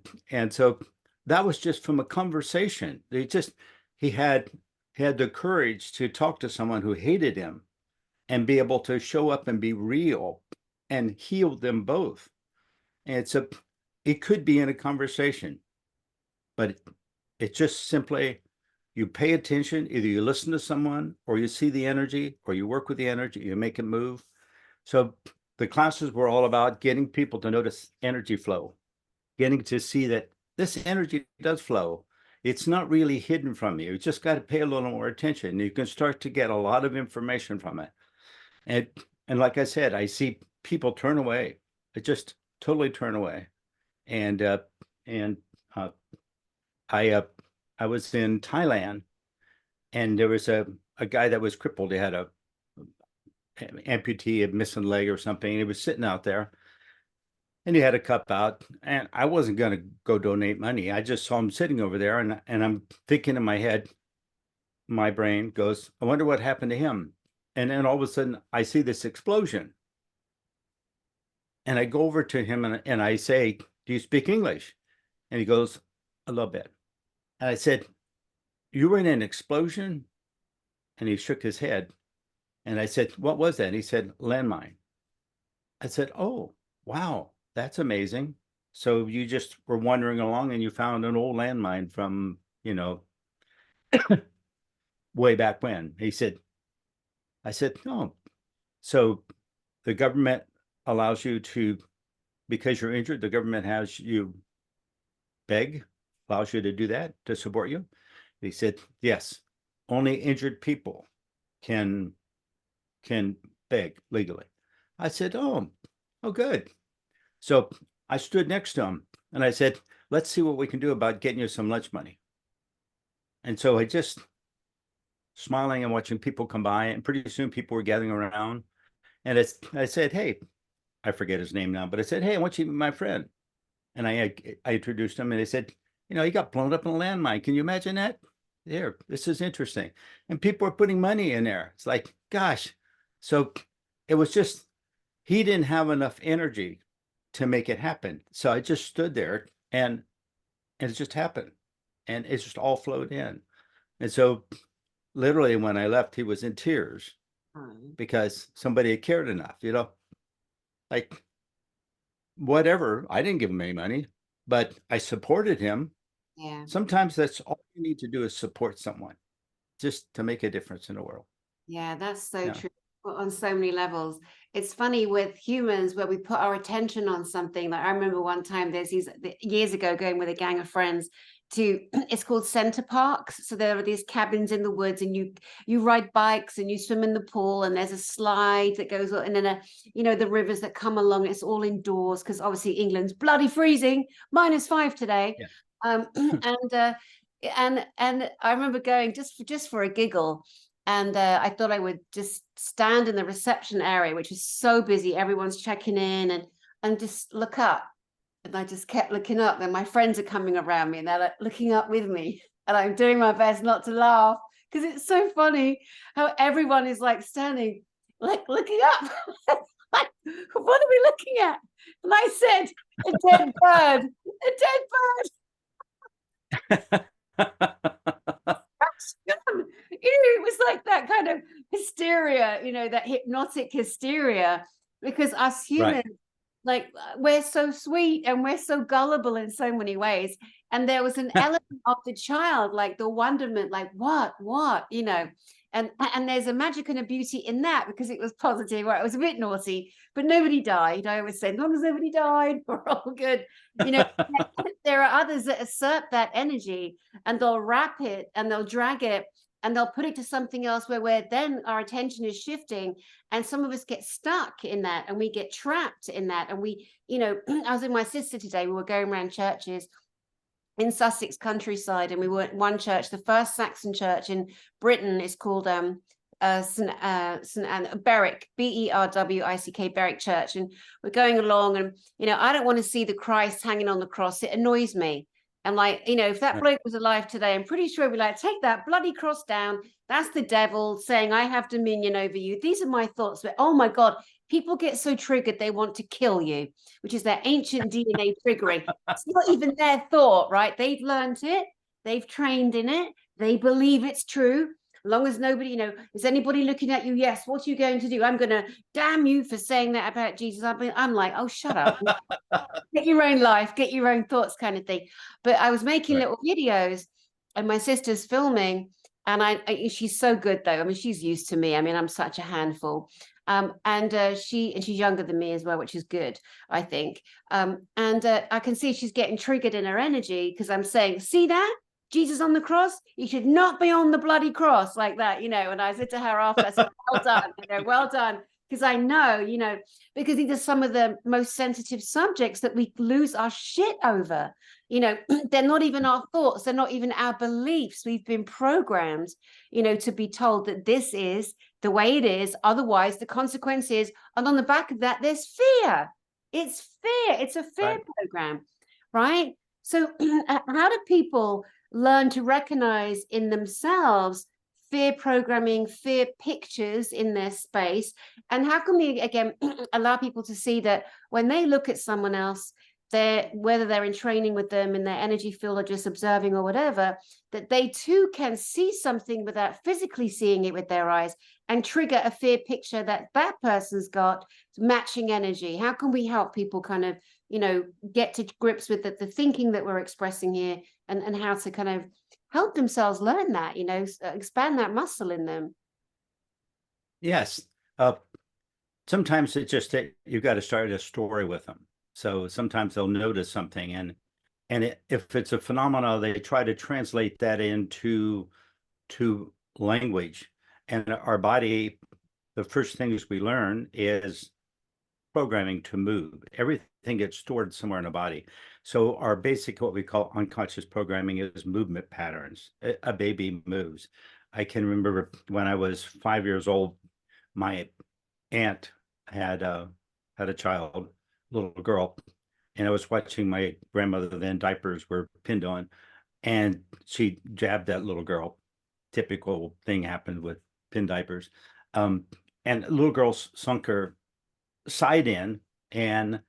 so that was just from a conversation. He had the courage to talk to someone who hated him and be able to show up and be real and heal them both. And it could be in a conversation, but it's just simply, you pay attention, either you listen to someone or you see the energy or you work with the energy, you make it move. So the classes were all about getting people to notice energy flow, getting to see that this energy does flow. It's not really hidden from you. You just got to pay a little more attention. You can start to get a lot of information from it. And like I said, I see people turn away. They just totally turn away. And I was in Thailand and there was a guy that was crippled. He had an amputee, a missing leg or something. And he was sitting out there and he had a cup out and I wasn't going to go donate money. I just saw him sitting over there and I'm thinking in my head, my brain goes, I wonder what happened to him. And then all of a sudden I see this explosion. And I go over to him and I say, do you speak English? And he goes, a little bit. And I said, you were in an explosion? And he shook his head. And I said, what was that? And he said, landmine. I said, oh, wow, that's amazing. So you just were wandering along and you found an old landmine from, you know, way back when. He said, I said, no. So the government allows you to, because you're injured, the government has you beg, allows you to do that to support you. He said, yes, only injured people can beg legally. I said, oh, good. So I stood next to him and I said, let's see what we can do about getting you some lunch money. And so I just smiling and watching people come by, and pretty soon people were gathering around. And I said, hey, I forget his name now, but I said, hey, I want you to meet my friend. And I introduced him, and they said, you know, he got blown up in a landmine. Can you imagine that? There, this is interesting. And people are putting money in there. It's like, gosh. So it was just, he didn't have enough energy to make it happen. So I just stood there and it just happened. And it just all flowed in. And so literally when I left, he was in tears because somebody had cared enough, you know, like whatever. I didn't give him any money, but I supported him. Yeah. Sometimes that's all you need to do is support someone just to make a difference in the world. Yeah, that's so true on so many levels. It's funny with humans where we put our attention on something. Like I remember one time there's these years ago going with a gang of friends to, it's called center parks. So there are these cabins in the woods, and you ride bikes and you swim in the pool, and there's a slide that goes, and then you know, the rivers that come along. It's all indoors because obviously England's bloody freezing, -5 today. Yeah. And I remember going just for a giggle. And I thought I would just stand in the reception area, which is so busy. Everyone's checking in, and just look up. And I just kept looking up. Then my friends are coming around me and they're like looking up with me. And I'm doing my best not to laugh because it's so funny how everyone is like standing, like looking up. Like, what are we looking at? And I said, a dead bird, a dead bird. It was like that kind of hysteria, you know, that hypnotic hysteria, because us humans, like we're so sweet and we're so gullible in so many ways. And there was an element of the child, like the wonderment, like what, you know, and there's a magic and a beauty in that because it was positive, or it was a bit naughty, but nobody died. I always say, as long as nobody died, we're all good. You know, there are others that assert that energy and they'll wrap it and they'll drag it and they'll put it to something else where then our attention is shifting, and some of us get stuck in that and we get trapped in that. And we, you know, I was with my sister today, we were going around churches in Sussex countryside, and we were at one church, the first Saxon church in Britain is called St. Berwick, Berwick, Berwick Church. And we're going along, and you know, I don't want to see the Christ hanging on the cross. It annoys me. And like, you know, if that bloke was alive today, I'm pretty sure we'd be like, take that bloody cross down. That's the devil saying I have dominion over you. These are my thoughts. But oh my God, people get so triggered they want to kill you, which is their ancient DNA triggering. It's not even their thought, right? They've learned it. They've trained in it. They believe it's true. As long as nobody, you know, is anybody looking at you? Yes. What are you going to do? I'm going to damn you for saying that about Jesus. I'm like, oh, shut up. Get your own life, get your own thoughts kind of thing. But I was making little videos and my sister's filming, and she's so good though. I mean, she's used to me. I mean, I'm such a handful. She's younger than me as well, which is good, I think. I can see she's getting triggered in her energy because I'm saying, see that? Jesus on the cross, you should not be on the bloody cross like that, you know. And I said to her after, I said, well done, you know, well done. Because I know, you know, because these are some of the most sensitive subjects that we lose our shit over. You know, they're not even our thoughts. They're not even our beliefs. We've been programmed, you know, to be told that this is the way it is. Otherwise, the consequence is, and on the back of that, there's fear. It's fear. It's a fear program, right? So how do people learn to recognize in themselves fear programming, fear pictures in their space? And how can we, again, allow people to see that when they look at someone else, whether they're in training with them in their energy field or just observing or whatever, that they too can see something without physically seeing it with their eyes and trigger a fear picture that that person's got matching energy? How can we help people kind of, get to grips with the thinking that we're expressing here, and how to kind of help themselves learn that, expand that muscle in them? Yes. Sometimes it's just that you've got to start a story with them. So sometimes they'll notice something, and if it's a phenomena, they try to translate that into language. And our body, the first things we learn is programming to move. Everything gets stored somewhere in the body. So our basic, what we call unconscious programming, is movement patterns. A baby moves. I can remember when I was 5 years old, my aunt had a child, little girl, and I was watching my grandmother, then diapers were pinned on, and she jabbed that little girl. Typical thing happened with pin diapers. And the little girl sunk her side in, and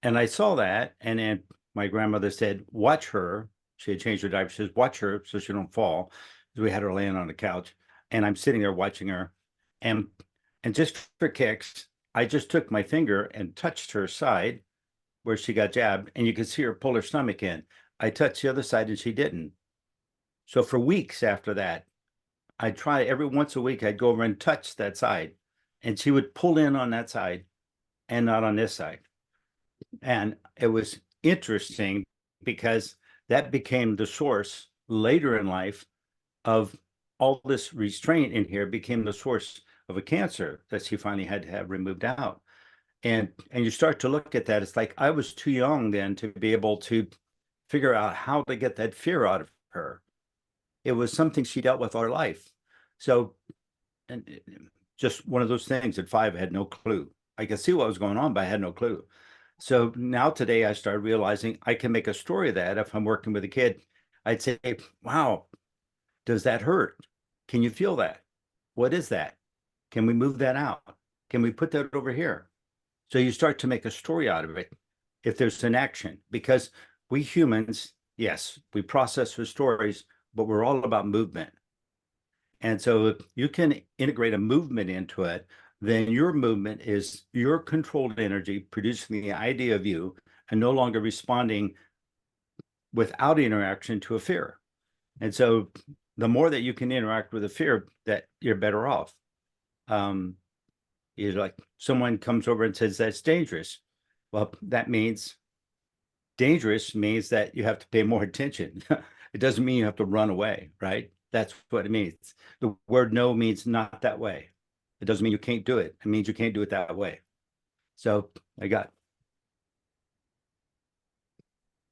I saw that, and then my grandmother said, watch her. She had changed her diaper. She says, watch her so she don't fall. So we had her laying on the couch, and I'm sitting there watching her, and just for kicks, I just took my finger and touched her side where she got jabbed, and you could see her pull her stomach in. I touched the other side and she didn't. So for weeks after that, I'd try every once a week, I'd go over and touch that side, and she would pull in on that side and not on this side. And it was interesting because that became the source later in life of all this restraint in here, became the source of a cancer that she finally had to have removed out. And you start to look at that, it's like I was too young then to be able to figure out how to get that fear out of her. It was something she dealt with all her life. So, and just one of those things. At 5, I had no clue. I could see what was going on, but I had no clue. So now today I started realizing I can make a story of that. If I'm working with a kid, I'd say, wow, does that hurt? Can you feel that? What is that? Can we move that out? Can we put that over here? So you start to make a story out of it if there's an action, because we humans, yes, we process with stories, but we're all about movement. And so if you can integrate a movement into it, then your movement is your controlled energy producing the idea of you and no longer responding without interaction to a fear. And so the more that you can interact with a fear, that you're better off. Is like someone comes over and says that's dangerous. Well, that means dangerous means that you have to pay more attention. It doesn't mean you have to run away, right? That's what it means. The word no means not that way. It doesn't mean you can't do it. It means you can't do it that way. So I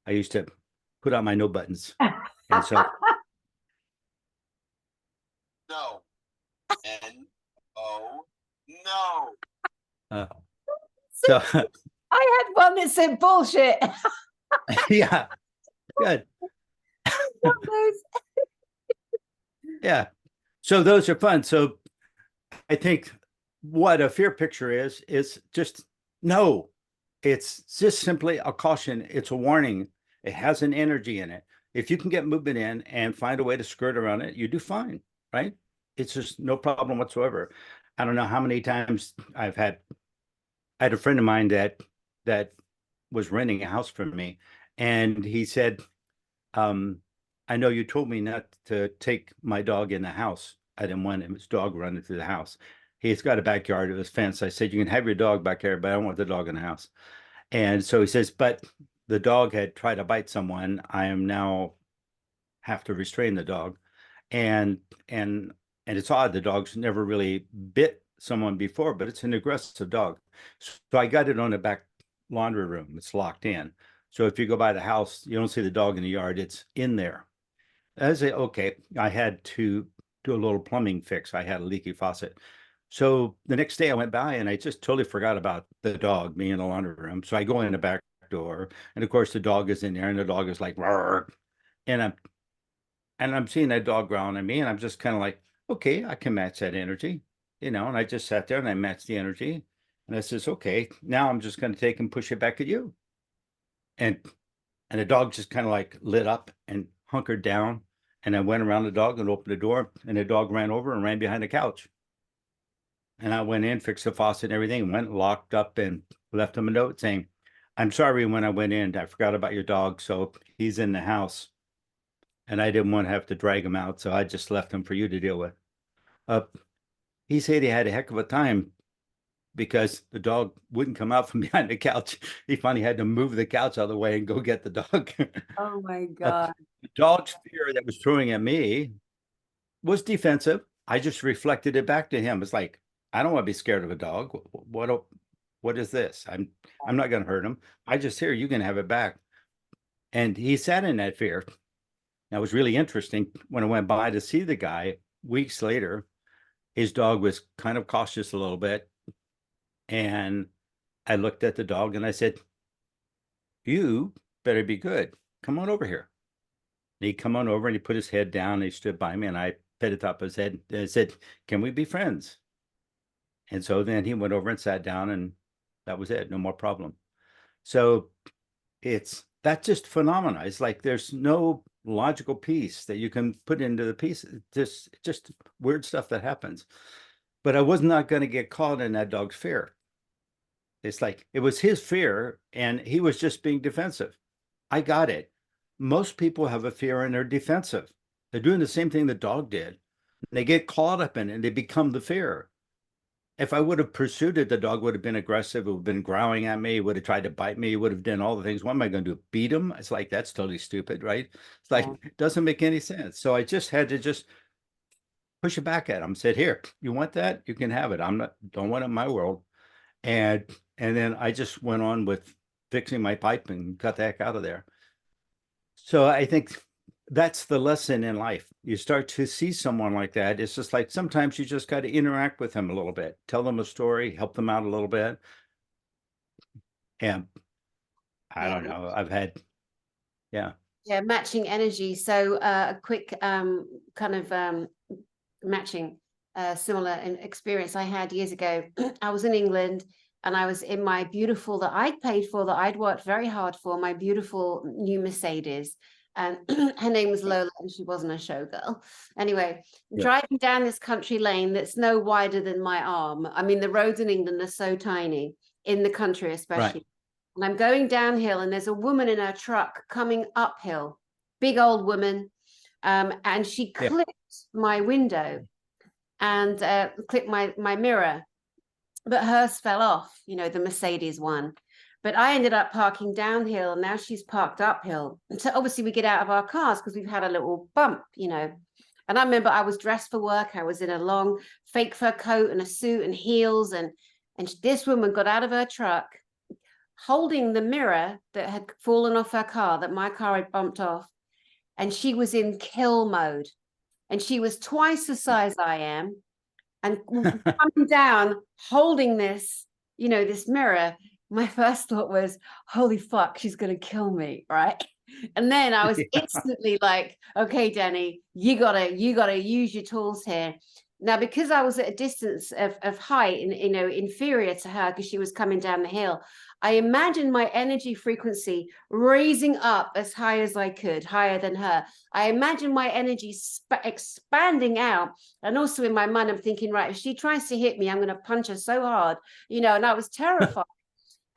used to put on my no buttons. And so no. N-O, no. So I had one that said bullshit. yeah, good. Yeah. So those are fun. So I think what a fear picture is just no. It's just simply a caution. It's a warning. It has an energy in it. If you can get movement in and find a way to skirt around it, you do fine, right? It's just no problem whatsoever. I don't know how many times I had a friend of mine that was renting a house from me, and he said, I know you told me not to take my dog in the house. I didn't want his dog running through the house. He's got a backyard with his fence. I said, you can have your dog back there, but I don't want the dog in the house. And so he says, but the dog had tried to bite someone. I am now have to restrain the dog. And it's odd, the dog's never really bit someone before, but it's an aggressive dog. So I got it on the back laundry room. It's locked in. So if you go by the house, you don't see the dog in the yard. It's in there. I say, okay, I had to do a little plumbing fix. I had a leaky faucet. So the next day I went by and I just totally forgot about the dog being in the laundry room. So I go in the back door, and of course the dog is in there, and the dog is like, "Rrr." And I'm seeing that dog growling at me, and I'm just kind of like, okay, I can match that energy, and I just sat there and I matched the energy. And I says, okay, now I'm just going to take and push it back at you. And the dog just kind of like lit up and hunkered down. And I went around the dog and opened the door, and the dog ran over and ran behind the couch. And I went in, fixed the faucet and everything, went locked up and left him a note saying, I'm sorry, when I went in, I forgot about your dog. So he's in the house. And I didn't want to have to drag him out. So I just left him for you to deal with. He said he had a heck of a time because the dog wouldn't come out from behind the couch. He finally had to move the couch out of the way and go get the dog. Oh my God. The dog's fear that was throwing at me was defensive. I just reflected it back to him. It's like, I don't want to be scared of a dog. What is this? I'm not going to hurt him. I just hear you can have it back. And he sat in that fear. That was really interesting. When I went by to see the guy weeks later, his dog was kind of cautious a little bit. And I looked at the dog and I said, you better be good. Come on over here. And he come on over and he put his head down and he stood by me and I petted top of his head and I said, can we be friends? And so then he went over and sat down and that was it. No more problem. So that's just phenomena. It's like there's no logical piece that you can put into the piece. Just weird stuff that happens. But I was not going to get caught in that dog's fear. It's like it was his fear and he was just being defensive. I got it. Most people have a fear and they're defensive. They're doing the same thing the dog did. They get caught up in it and they become the fear. If I would have pursued it, the dog would have been aggressive. It would have been growling at me. It would have tried to bite me. It would have done all the things. What am I going to do? Beat him? It's like, that's totally stupid, right? It's like, it doesn't make any sense. So I just had to just push it back at him. Said, here, you want that? You can have it. Don't want it in my world. And then I just went on with fixing my pipe and got the heck out of there. So I think that's the lesson in life. You start to see someone like that. It's just like sometimes you just got to interact with them a little bit, tell them a story, help them out a little bit. And I don't know. I've had, yeah, matching energy. So a quick kind of matching similar experience I had years ago. I was in England and I was in my beautiful, that I'd paid for, that I'd worked very hard for, my beautiful new Mercedes. And her name was Lola and she wasn't a showgirl. Anyway, driving down this country lane that's no wider than my arm. I mean, the roads in England are so tiny, in the country especially. Right. And I'm going downhill and there's a woman in her truck coming uphill, big old woman. And she clipped my window and clipped my mirror, but hers fell off, the Mercedes one. But I ended up parking downhill and now she's parked uphill. And so obviously we get out of our cars because we've had a little bump, And I remember I was dressed for work. I was in a long fake fur coat and a suit and heels. And this woman got out of her truck holding the mirror that had fallen off her car, that my car had bumped off. And she was in kill mode. And she was twice the size I am. And coming down, holding this, this mirror. My first thought was, holy fuck, she's going to kill me, right? And then I was instantly like, okay, Dani, you gotta use your tools here. Now, because I was at a distance of height and, inferior to her because she was coming down the hill, I imagined my energy frequency raising up as high as I could, higher than her. I imagined my energy expanding out. And also in my mind, I'm thinking, right, if she tries to hit me, I'm going to punch her so hard, and I was terrified.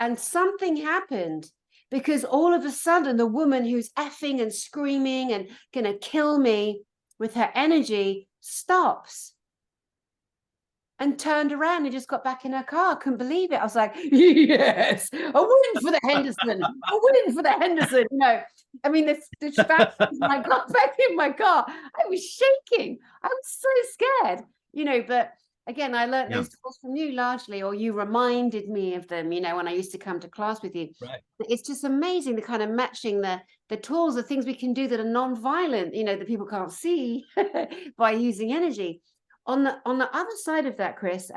And something happened because all of a sudden the woman who's effing and screaming and going to kill me with her energy stops and turned around and just got back in her car. I couldn't believe it. I was like, yes, a win for the Henderson, a win for the Henderson. I mean, the fact I got back in my car, I was shaking. I was so scared, but again, I learned those tools from you largely, or you reminded me of them, when I used to come to class with you. Right. It's just amazing the kind of matching the tools, the things we can do that are non-violent, that people can't see by using energy. On the other side of that, Chris,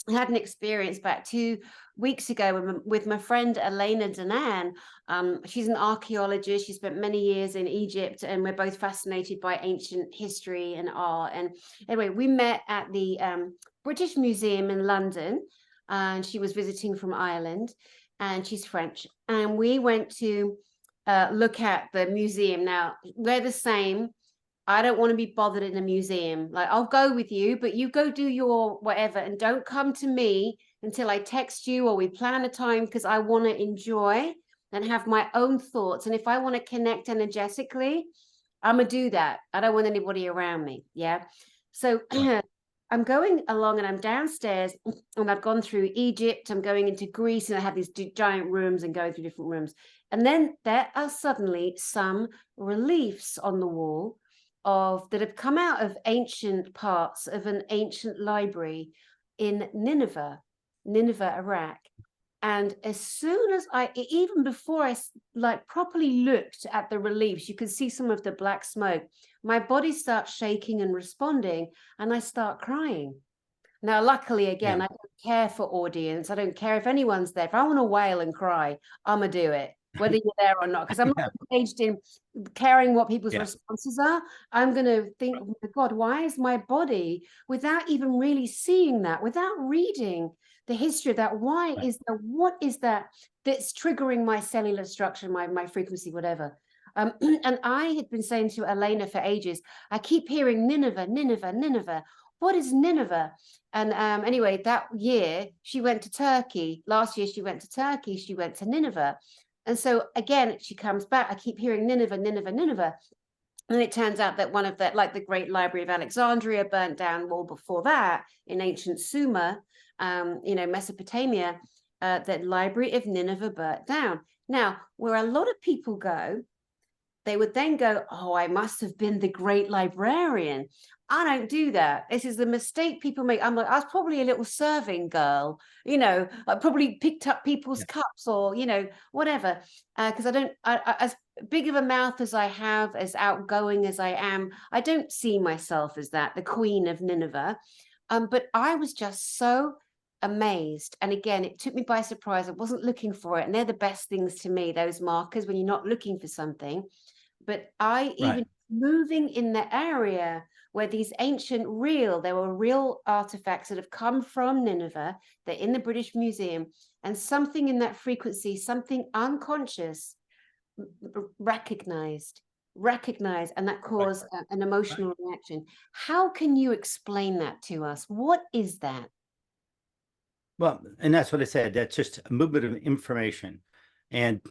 I had an experience about 2 weeks ago with my friend Lemmon And Dani. She's an archaeologist. She spent many years in Egypt, and we're both fascinated by ancient history and art. And anyway, we met at the British Museum in London, and she was visiting from Ireland, and she's French. And we went to look at the museum. Now, we're the same. I don't want to be bothered in a museum. Like, I'll go with you, but you go do your whatever, and don't come to me until I text you or we plan a time, because I want to enjoy and have my own thoughts. And if I want to connect energetically, I'm gonna do that. I don't want anybody around me. Yeah. So I'm going along and I'm downstairs, and I've gone through Egypt. I'm going into Greece, and I have these giant rooms and going through different rooms. And then there are suddenly some reliefs on the wall that have come out of ancient parts of an ancient library in Nineveh, Iraq. And as soon as even before I like properly looked at the reliefs, you could see some of the black smoke. My body starts shaking and responding, and I start crying. Now, luckily, again, I don't care for audience. I don't care if anyone's there. If I want to wail and cry, I'm going to do it, whether you're there or not, because I'm not engaged in caring what people's responses are. I'm going to think, oh my God, why is my body, without even really seeing that, without reading the history of that, why is there, what is that that's triggering my cellular structure, my frequency, whatever. And I had been saying to Elena for ages, I keep hearing Nineveh, Nineveh, Nineveh. What is Nineveh? And anyway, that year she went to Turkey. Last year she went to Turkey. She went to Nineveh. And so again, she comes back. I keep hearing Nineveh, Nineveh, Nineveh. And it turns out that one of the, like the Great Library of Alexandria burnt down. Well, before that, in ancient Sumer, Mesopotamia, the Library of Nineveh burnt down. Now, where a lot of people go, they would then go, oh, I must have been the great librarian. I don't do that. This is the mistake people make. I'm like, I was probably a little serving girl, I probably picked up people's cups or, whatever. Because as big of a mouth as I have, as outgoing as I am, I don't see myself as that, the queen of Nineveh. But I was just so amazed. And again, it took me by surprise. I wasn't looking for it. And they're the best things to me, those markers, when you're not looking for something. But even moving in the area where these there were real artifacts that have come from Nineveh, they're in the British Museum, and something in that frequency, something unconscious, recognized, and that caused an emotional reaction. How can you explain that to us? What is that? Well, and that's what I said. That's just a movement of information. And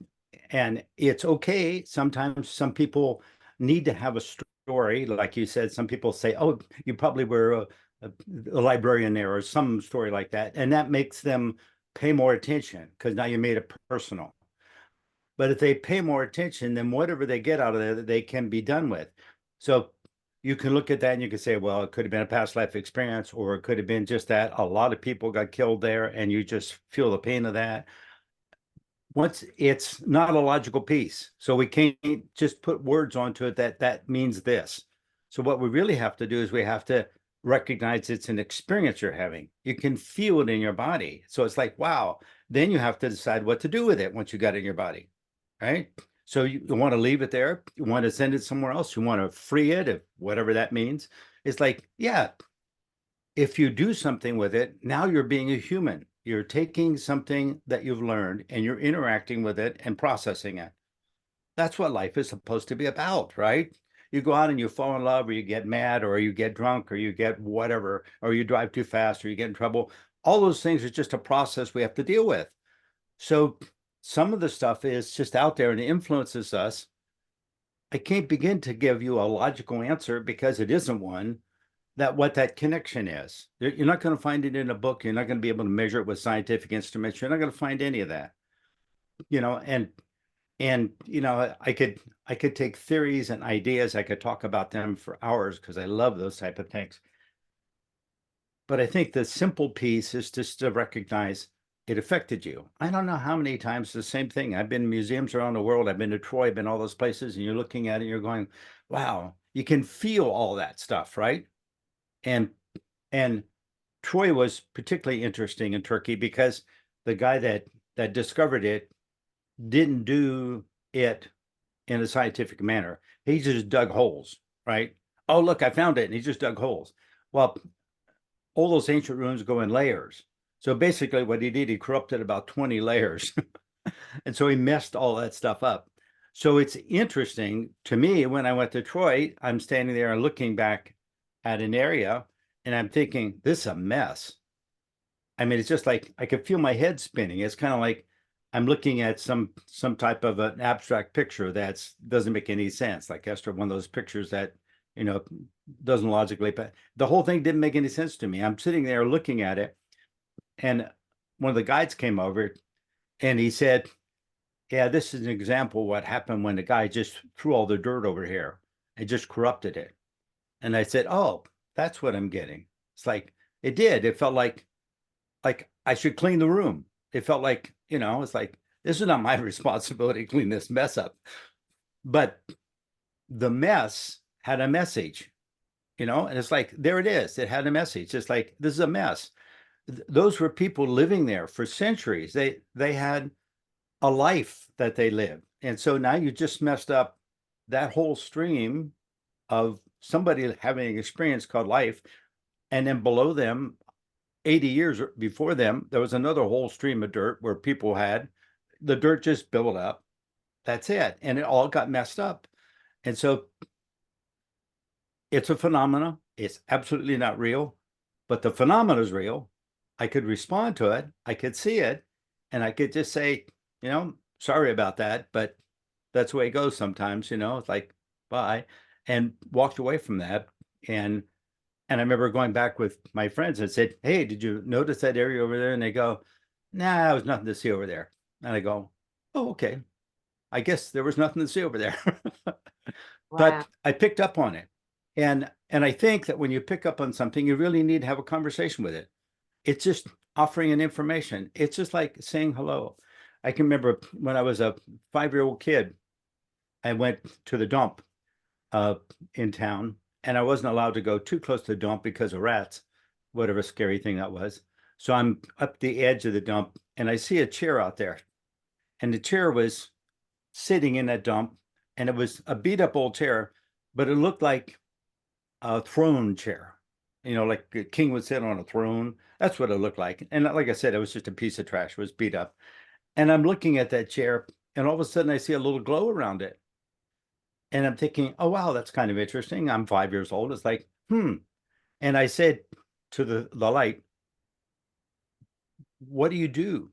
it's okay. Sometimes some people need to have a story. Like you said, some people say, oh, you probably were a librarian there, or some story like that. And that makes them pay more attention, because now you made it personal. But if they pay more attention, then whatever they get out of there, they can be done with. So you can look at that and you can say, well, it could have been a past life experience, or it could have been just that a lot of people got killed there and you just feel the pain of that. Once it's not a logical piece, so we can't just put words onto it that means this. So what we really have to do is we have to recognize it's an experience you're having. You can feel it in your body. So it's like, wow. Then you have to decide what to do with it once you got it in your body, right? So you want to leave it there. You want to send it somewhere else. You want to free it, if whatever that means. It's like, yeah, if you do something with it, now you're being a human. You're taking something that you've learned and you're interacting with it and processing it. That's what life is supposed to be about, right? You go out and you fall in love, or you get mad, or you get drunk, or you get whatever, or you drive too fast, or you get in trouble. All those things are just a process we have to deal with. So some of the stuff is just out there and it influences us. I can't begin to give you a logical answer, because it isn't one, what that connection is. You're not going to find it in a book. You're not going to be able to measure it with scientific instruments. You're not going to find any of that, and I could take theories and ideas. I could talk about them for hours, because I love those type of things. But I think the simple piece is just to recognize it affected you. I don't know how many times the same thing. I've been in museums around the world. I've been to Troy, I've been all those places, and you're looking at it and you're going, wow, you can feel all that stuff, right? And Troy was particularly interesting in Turkey because the guy that discovered it didn't do it in a scientific manner. He just dug holes, right? Oh, look, I found it. And he just dug holes. Well, all those ancient ruins go in layers. So basically what he did, he corrupted about 20 layers. And so he messed all that stuff up. So it's interesting to me when I went to Troy, I'm standing there and looking back at an area and I'm thinking, this is a mess. I mean, it's just like I could feel my head spinning. It's kind of like I'm looking at some type of an abstract picture that doesn't make any sense. Like Esther, one of those pictures that, you know, doesn't logically, but the whole thing didn't make any sense to me. I'm sitting there looking at it, and one of the guides came over and he said, yeah, this is an example of what happened when the guy just threw all the dirt over here and just corrupted it. And I said, oh, that's what I'm getting. It's like, it did. It felt like I should clean the room. It felt like, you know, it's like, this is not my responsibility to clean this mess up. But the mess had a message, you know, and it's like, there it is. It had a message. It's like, this is a mess. Those were people living there for centuries. They had a life that they lived. And so now you just messed up that whole stream of somebody having an experience called life. And then below them, 80 years before them, there was another whole stream of dirt where people had the dirt just built up. That's it. And it all got messed up. And so it's a phenomena. It's absolutely not real, but the phenomena is real. I could respond to it. I could see it. And I could just say, you know, sorry about that, but that's the way it goes sometimes, you know, it's like, bye, and walked away from that. And I remember going back with my friends and said, hey, did you notice that area over there? And they go, nah, there was nothing to see over there. And I go, oh, okay. I guess there was nothing to see over there. Wow. But I picked up on it. And I think that when you pick up on something, you really need to have a conversation with it. It's just offering an information. It's just like saying hello. I can remember when I was a 5-year-old kid, I went to the dump in town, and I wasn't allowed to go too close to the dump because of rats, whatever scary thing that was. So I'm up the edge of the dump, and I see a chair out there, and the chair was sitting in that dump, and it was a beat up old chair, but it looked like a throne chair, you know, like a king would sit on a throne. That's what it looked like. And like I said, it was just a piece of trash. It was beat up. And I'm looking at that chair, and all of a sudden I see a little glow around it. And I'm thinking, oh, wow, that's kind of interesting. I'm 5 years old. It's like, And I said to the light, what do you do?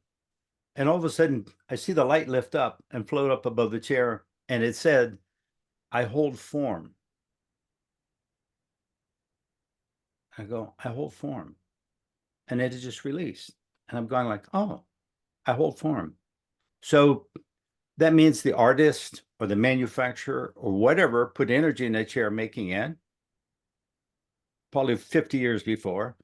And all of a sudden I see the light lift up and float up above the chair. And it said, I hold form. I go, I hold form. And it is just released. And I'm going like, oh, I hold form. So that means the artist or the manufacturer or whatever put energy in that chair making it, probably 50 years before,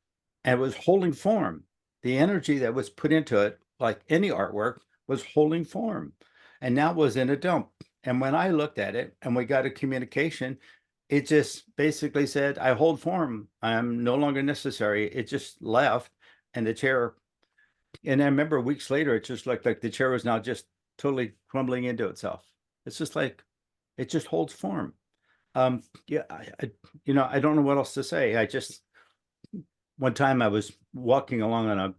and it was holding form. The energy that was put into it, like any artwork, was holding form. And now it was in a dump. And when I looked at it and we got a communication, it just basically said, I hold form. I'm no longer necessary. It just left, and the chair, and I remember weeks later, it just looked like the chair was now just totally crumbling into itself. It's just like, it just holds form. Yeah, I don't know what else to say. One time I was walking along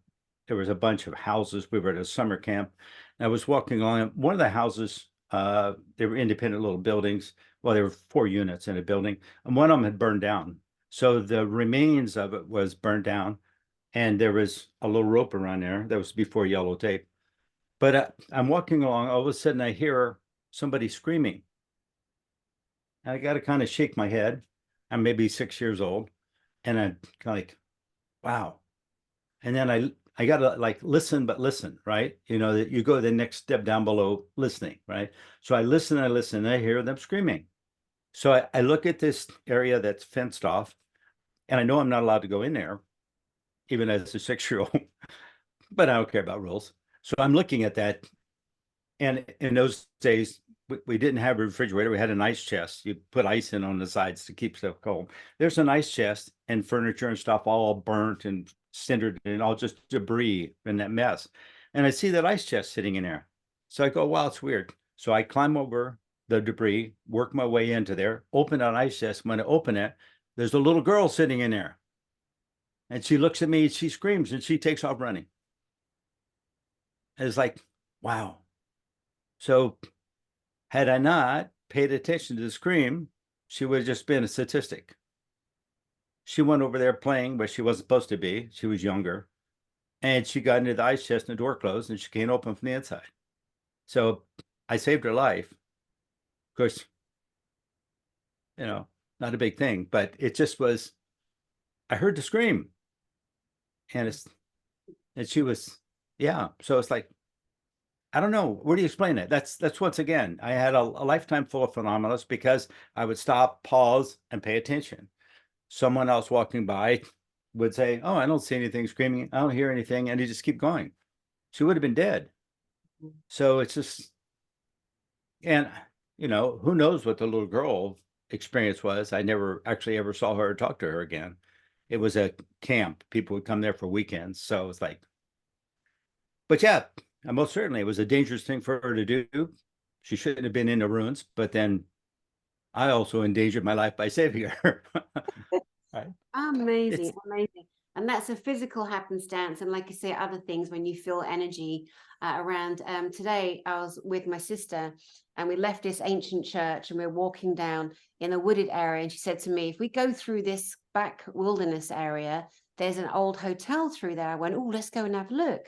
there was a bunch of houses. We were at a summer camp, and I was walking along one of the houses. They were independent little buildings. Well, there were 4 units in a building, and one of them had burned down. So the remains of it was burned down, and there was a little rope around there. That was before yellow tape. But I'm walking along, all of a sudden I hear somebody screaming. I got to kind of shake my head. I'm maybe 6 years old, and I'm kind of like, wow. And then I got to like listen, but listen, right? You know, that you go the next step down below listening, right? So I listen, and I hear them screaming. So I look at this area that's fenced off, and I know I'm not allowed to go in there, even as a 6-year-old, but I don't care about rules. So I'm looking at that. And in those days, we didn't have a refrigerator. We had an ice chest. You put ice in on the sides to keep stuff cold. There's an ice chest and furniture and stuff all burnt and cindered and all just debris in that mess. And I see that ice chest sitting in there. So I go, wow, it's weird. So I climb over the debris, work my way into there, open that ice chest. When I open it, there's a little girl sitting in there. And she looks at me, she screams, and she takes off running. And it's like, wow. So had I not paid attention to the scream, she would have just been a statistic. She went over there playing, but she wasn't supposed to be. She was younger. And she got into the ice chest and the door closed, and she can't open from the inside. So I saved her life. Of course, you know, not a big thing, but it just was, I heard the scream. And she was, yeah. So it's like, I don't know. Where do you explain it? That's once again, I had a lifetime full of phenomena because I would stop, pause, and pay attention. Someone else walking by would say, oh, I don't see anything screaming. I don't hear anything. And you just keep going. She would have been dead. So it's just, and, you know, who knows what the little girl experience was. I never actually ever saw her or talked to her again. It was a camp. People would come there for weekends. So it's like, but yeah, most certainly it was a dangerous thing for her to do. She shouldn't have been in the ruins, but then I also endangered my life by saving her. Right. Amazing, amazing. And that's a physical happenstance. And like you say, other things when you feel energy around. Today, I was with my sister and we left this ancient church and we're walking down in a wooded area. And she said to me, if we go through this back wilderness area, there's an old hotel through there. I went, oh, let's go and have a look.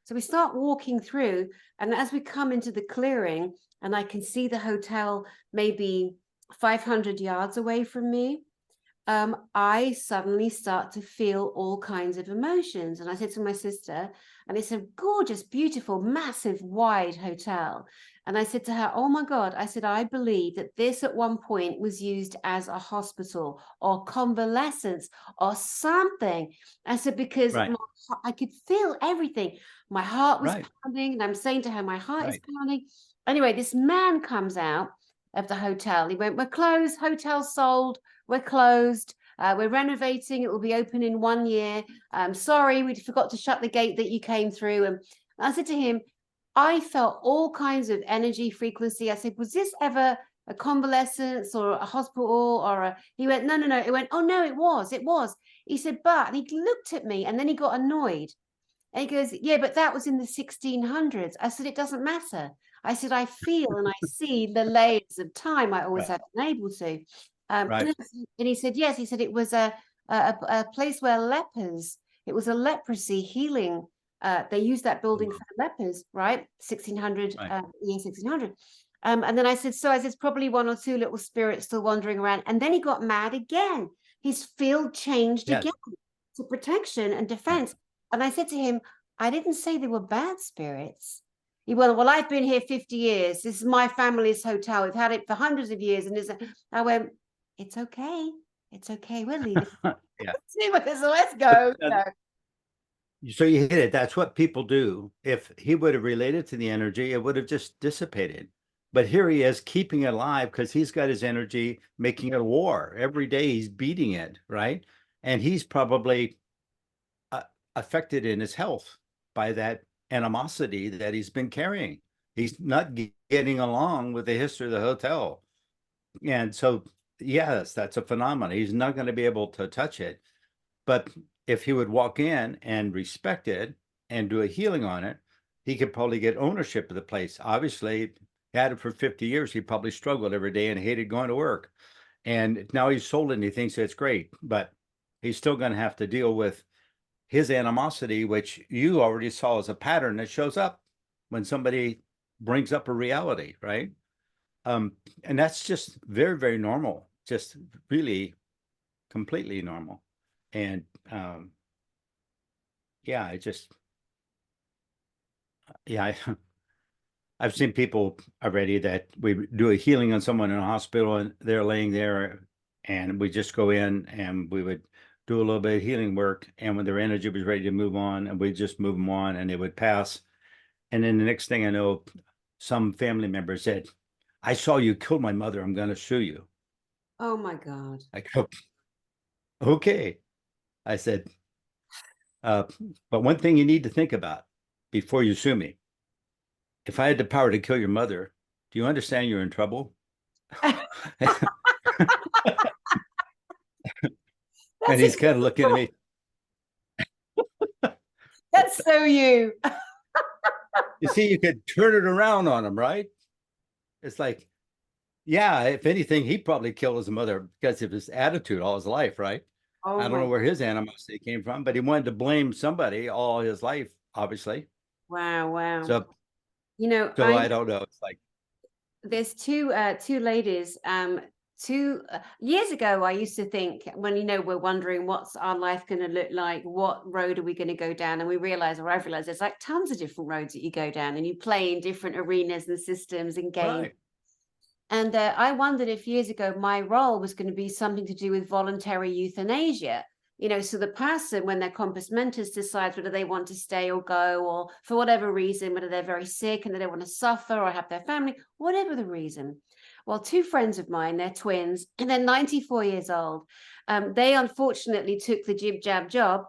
So we start walking through. And as we come into the clearing and I can see the hotel maybe 500 yards away from me, I suddenly start to feel all kinds of emotions. And I said to my sister, and it's a gorgeous, beautiful, massive, wide hotel. And I said to her, oh my God, I said, I believe that this at one point was used as a hospital or convalescence or something. I said, because right. I could feel everything. My heart was Right. pounding. And I'm saying to her, my heart Right. is pounding. Anyway, this man comes out of the hotel. He went, we're closed, hotel sold. We're closed. We're renovating. It will be open in 1 year. Sorry, we forgot to shut the gate that you came through. And I said to him, I felt all kinds of energy frequency. I said, was this ever a convalescence or a hospital or a, he went, no. It went, oh no, it was. He said, but, and he looked at me and then he got annoyed. And he goes, yeah, but that was in the 1600s. I said, it doesn't matter. I said, I feel and I see the layers of time. I always have been able to. Right. And he said, yes, he said it was a place where lepers, it was a leprosy healing. They used that building for lepers, right? 1600, Right. year 1600. And then I said, so I said, it's probably one or two little spirits still wandering around. And then he got mad again. His field changed Yes. again to protection and defense. And I said to him, I didn't say they were bad spirits. He went, well, I've been here 50 years. This is my family's hotel. We've had it for hundreds of years. And I went, it's okay. It's okay. We'll leave it. Yeah. So let's go. So you hit it. That's what people do. If he would have related to the energy, it would have just dissipated. But here he is keeping it alive because he's got his energy making it a war. Every day he's beating it, right? And he's probably affected in his health by that animosity that he's been carrying. He's not getting along with the history of the hotel. And so, yes, that's a phenomenon. He's not going to be able to touch it. But if he would walk in and respect it and do a healing on it, he could probably get ownership of the place. Obviously, he had it for 50 years. He probably struggled every day and hated going to work. And now he's sold it and he thinks it's great, but he's still going to have to deal with his animosity, which you already saw as a pattern that shows up when somebody brings up a reality, right? And that's just very, very normal, just really completely normal. And yeah, I've seen people already that we do a healing on someone in a hospital and they're laying there and we just go in and we would do a little bit of healing work. And when their energy was ready to move on, and we just move them on and they would pass. And then the next thing I know, some family member said, I saw you kill my mother. I'm going to sue you. Oh my God. I go, okay. I said, but one thing you need to think about before you sue me. If I had the power to kill your mother, do you understand you're in trouble? And he's kind of looking at me. That's so you. You see, you could turn it around on him, right? It's like, yeah, if anything, he probably killed his mother because of his attitude all his life, right? Oh I don't know where his animosity came from, but he wanted to blame somebody all his life, obviously. wow, wow. So, You know, I don't know. It's like, there's two ladies. 2 years ago, I used to think, when we're wondering what's our life going to look like, what road are we going to go down, and we realize, or I've realized, there's like tons of different roads that you go down, and you play in different arenas and systems and games. right. And I wondered if years ago my role was going to be something to do with voluntary euthanasia. So the person, when their compos mentis, decides whether they want to stay or go, or for whatever reason, whether they're very sick and they don't want to suffer or have their family, whatever the reason. Well, 2 friends of mine, they're twins, and they're 94 years old. They unfortunately took the jib jab job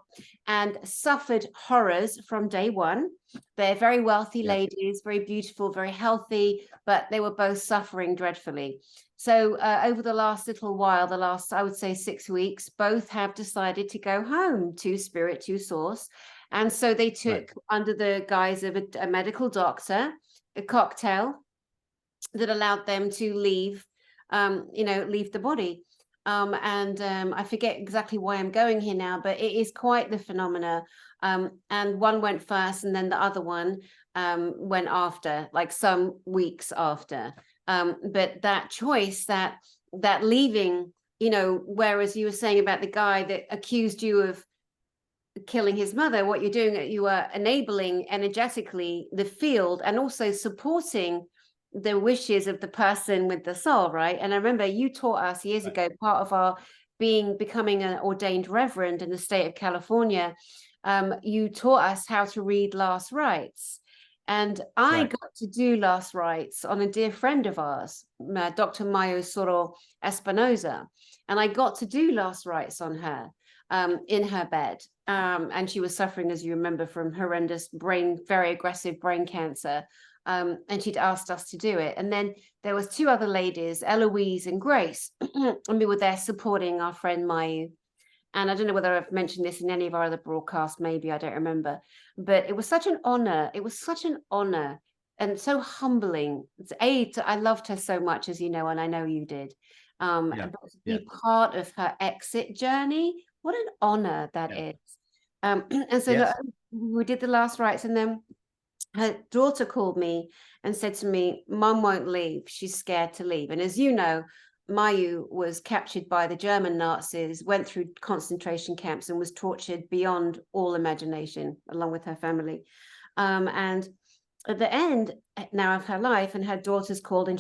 and suffered horrors from day one. They're very wealthy ladies, very beautiful, very healthy, but they were both suffering dreadfully. So over the last little while, I would say 6 weeks, both have decided to go home to spirit, to source. And so they took, under the guise of a medical doctor, a cocktail that allowed them to leave, leave the body. I forget exactly why I'm going here now, but it is quite the phenomena. And one went first, and then the other one went after, like some weeks after. But that choice, that leaving, whereas you were saying about the guy that accused you of killing his mother, what you're doing, you are enabling energetically the field and also supporting the wishes of the person with the soul, right? And I remember you taught us years ago, part of our becoming an ordained reverend in the state of California, you taught us how to read last rites. And I got to do last rites on a dear friend of ours, Dr. Mayo Soro Espinoza. And I got to do last rites on her in her bed. And she was suffering, as you remember, from horrendous very aggressive brain cancer. And she'd asked us to do it. And then there was 2 other ladies, Eloise and Grace, and we were there supporting our friend Mayu. And I don't know whether I've mentioned this in any of our other broadcasts, maybe, I don't remember. But it was such an honor. It was such an honor and so humbling. I loved her so much, as you know, and I know you did. But to be part of her exit journey, what an honor that is. And so we did the last rites, and then her daughter called me and said to me, Mum won't leave. She's scared to leave. And as you know, Mayu was captured by the German Nazis, went through concentration camps, and was tortured beyond all imagination, along with her family. And at the end now of her life, and her daughter's called, and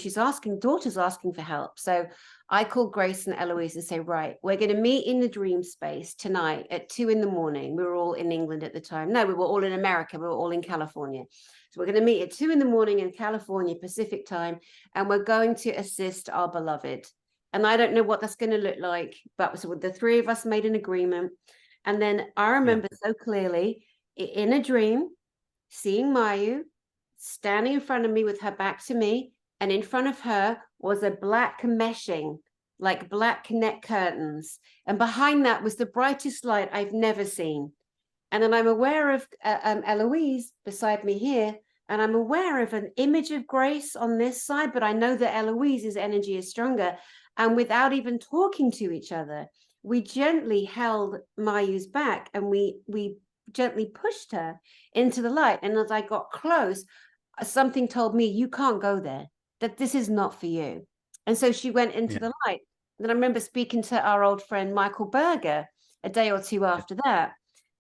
daughter's asking for help. So I called Grace and Eloise and say, right, we're going to meet in the dream space tonight at 2 a.m. We were all in England at the time. No, we were all in America. We were all in California. So we're going to meet at 2 a.m. in California, Pacific time, and we're going to assist our beloved. And I don't know what that's going to look like, but so the 3 of us made an agreement. And then I remember so clearly in a dream, seeing Mayu standing in front of me with her back to me, and in front of her was a black meshing, like black net curtains. And behind that was the brightest light I've never seen. And then I'm aware of Eloise beside me here, and I'm aware of an image of Grace on this side, but I know that Eloise's energy is stronger. And without even talking to each other, we gently held Mayu's back, and we gently pushed her into the light. And as I got close, something told me, you can't go there, that this is not for you. And so she went into the light. And then I remember speaking to our old friend Michael Berger a day or 2 after that,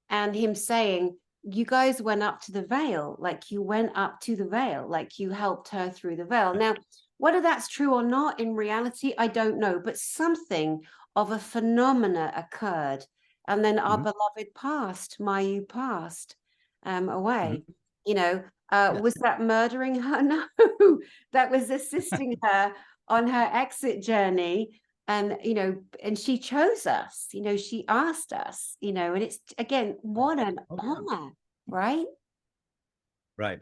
and him saying, you guys went up to the veil, like you went up to the veil, like you helped her through the veil. Now, whether that's true or not in reality, I don't know, but something of a phenomena occurred. And then our beloved passed, Mayu passed away. Was that murdering her? No, that was assisting her on her exit journey. And, you know, and she chose us, you know, she asked us, you know, and it's, again, what an honor, right? Right.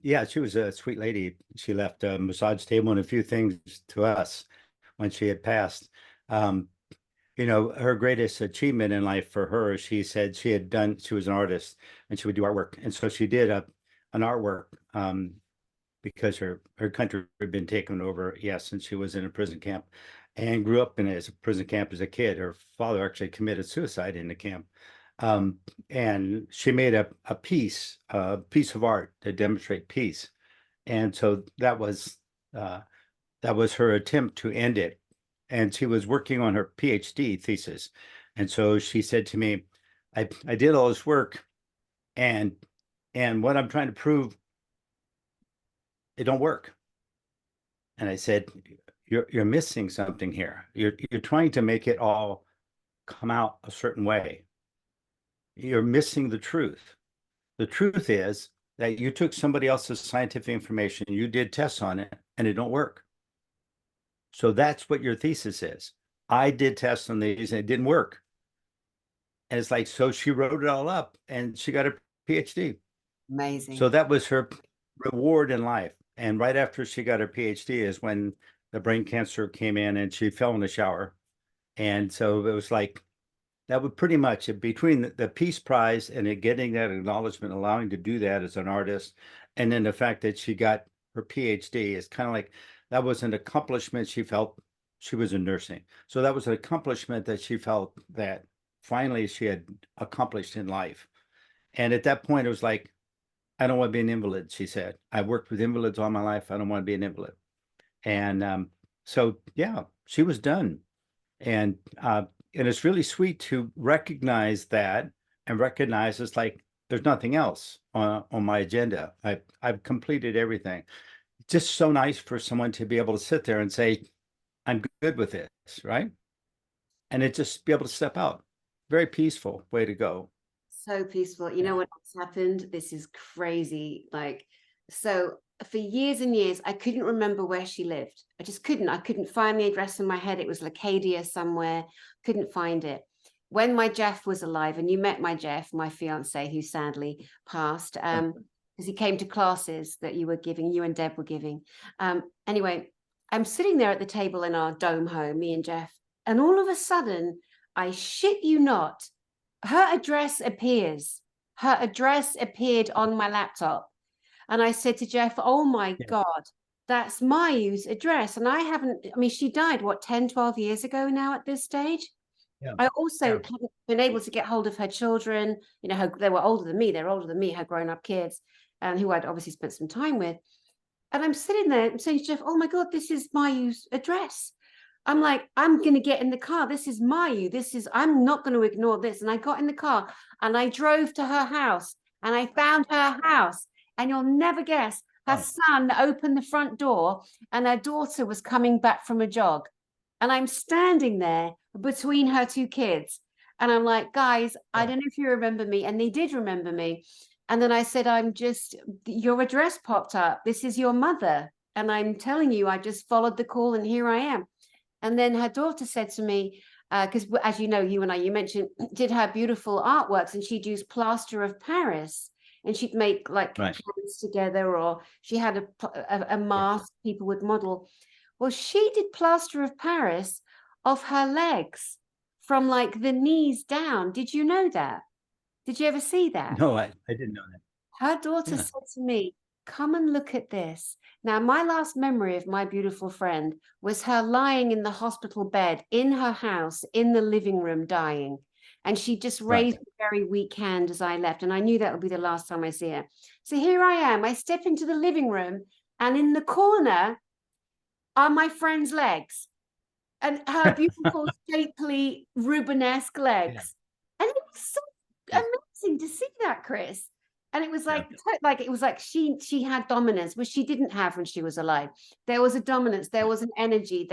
Yeah, she was a sweet lady. She left a massage table and a few things to us when she had passed. You know, her greatest achievement in life for her, she said she was an artist and she would do artwork. And so she did an artwork because her country had been taken over, yes, and she was in a prison camp and grew up in a prison camp as a kid. Her father actually committed suicide in the camp. And she made a piece of art to demonstrate peace. And so that was her attempt to end it. And she was working on her PhD thesis. And so she said to me, I did all this work and what I'm trying to prove, it don't work. And I said, you're missing something here. You're trying to make it all come out a certain way. You're missing the truth. The truth is that you took somebody else's scientific information, you did tests on it, and it don't work. So that's what your thesis is. I did tests on these and it didn't work. And it's like, so she wrote it all up and she got her PhD. Amazing. So that was her reward in life. And right after she got her PhD is when the brain cancer came in and she fell in the shower. And so it was like, that would pretty much, between the Peace Prize and it getting that acknowledgement, allowing to do that as an artist, and then the fact that she got her PhD, is kind of like, that was an accomplishment she felt. She was in nursing. So that was an accomplishment that she felt that finally she had accomplished in life. And at that point, it was like, I don't want to be an invalid, she said. I've worked with invalids all my life. I don't want to be an invalid. And so, yeah, she was done. And it's really sweet to recognize that and recognize it's like, there's nothing else on my agenda. I've completed everything. It's just so nice for someone to be able to sit there and say, I'm good with this, right? And it just be able to step out. Very peaceful way to go. So peaceful. You know what else happened? This is crazy. Like, so for years and years, I couldn't remember where she lived. I just couldn't. I couldn't find the address in my head. It was Lacadia somewhere. Couldn't find it. When my Jeff was alive, and you met my Jeff, my fiance, who sadly passed, because he came to classes that you were giving, you and Deb were giving. Anyway, I'm sitting there at the table in our dome home, me and Jeff, and all of a sudden, I shit you not, her address appears. Her address appeared on my laptop. And I said to Jeff, oh my God, that's Mayu's address. And I mean, she died, what, 10, 12 years ago now at this stage? Yeah. I also haven't been able to get hold of her children. You know, they were older than me. They're older than me, her grown-up kids, and who I'd obviously spent some time with. And I'm sitting there and saying to Jeff, oh my God, this is Mayu's address. I'm like, I'm going to get in the car. This is Mayu. I'm not going to ignore this. And I got in the car and I drove to her house and I found her house. And you'll never guess, her son opened the front door and her daughter was coming back from a jog. And I'm standing there between her two kids. And I'm like, guys, I don't know if you remember me. And they did remember me. And then I said, your address popped up. This is your mother. And I'm telling you, I just followed the call and here I am. And then her daughter said to me, because as you know, you and I, you mentioned, did her beautiful artworks, and she'd use plaster of Paris, and she'd make like hands together, or she had a mask people would model. Well, she did plaster of Paris of her legs from like the knees down. Did you know that? Did you ever see that? No, I didn't know that. Her daughter said to me, come and look at this. Now, my last memory of my beautiful friend was her lying in the hospital bed in her house, in the living room, dying. And she just raised a very weak hand as I left. And I knew that would be the last time I see her. So here I am. I step into the living room, and in the corner are my friend's legs and her beautiful, shapely, Rubenesque legs. And it was so amazing to see that, Chris. And it was like, she had dominance, which she didn't have when she was alive. There was a dominance, there was an energy,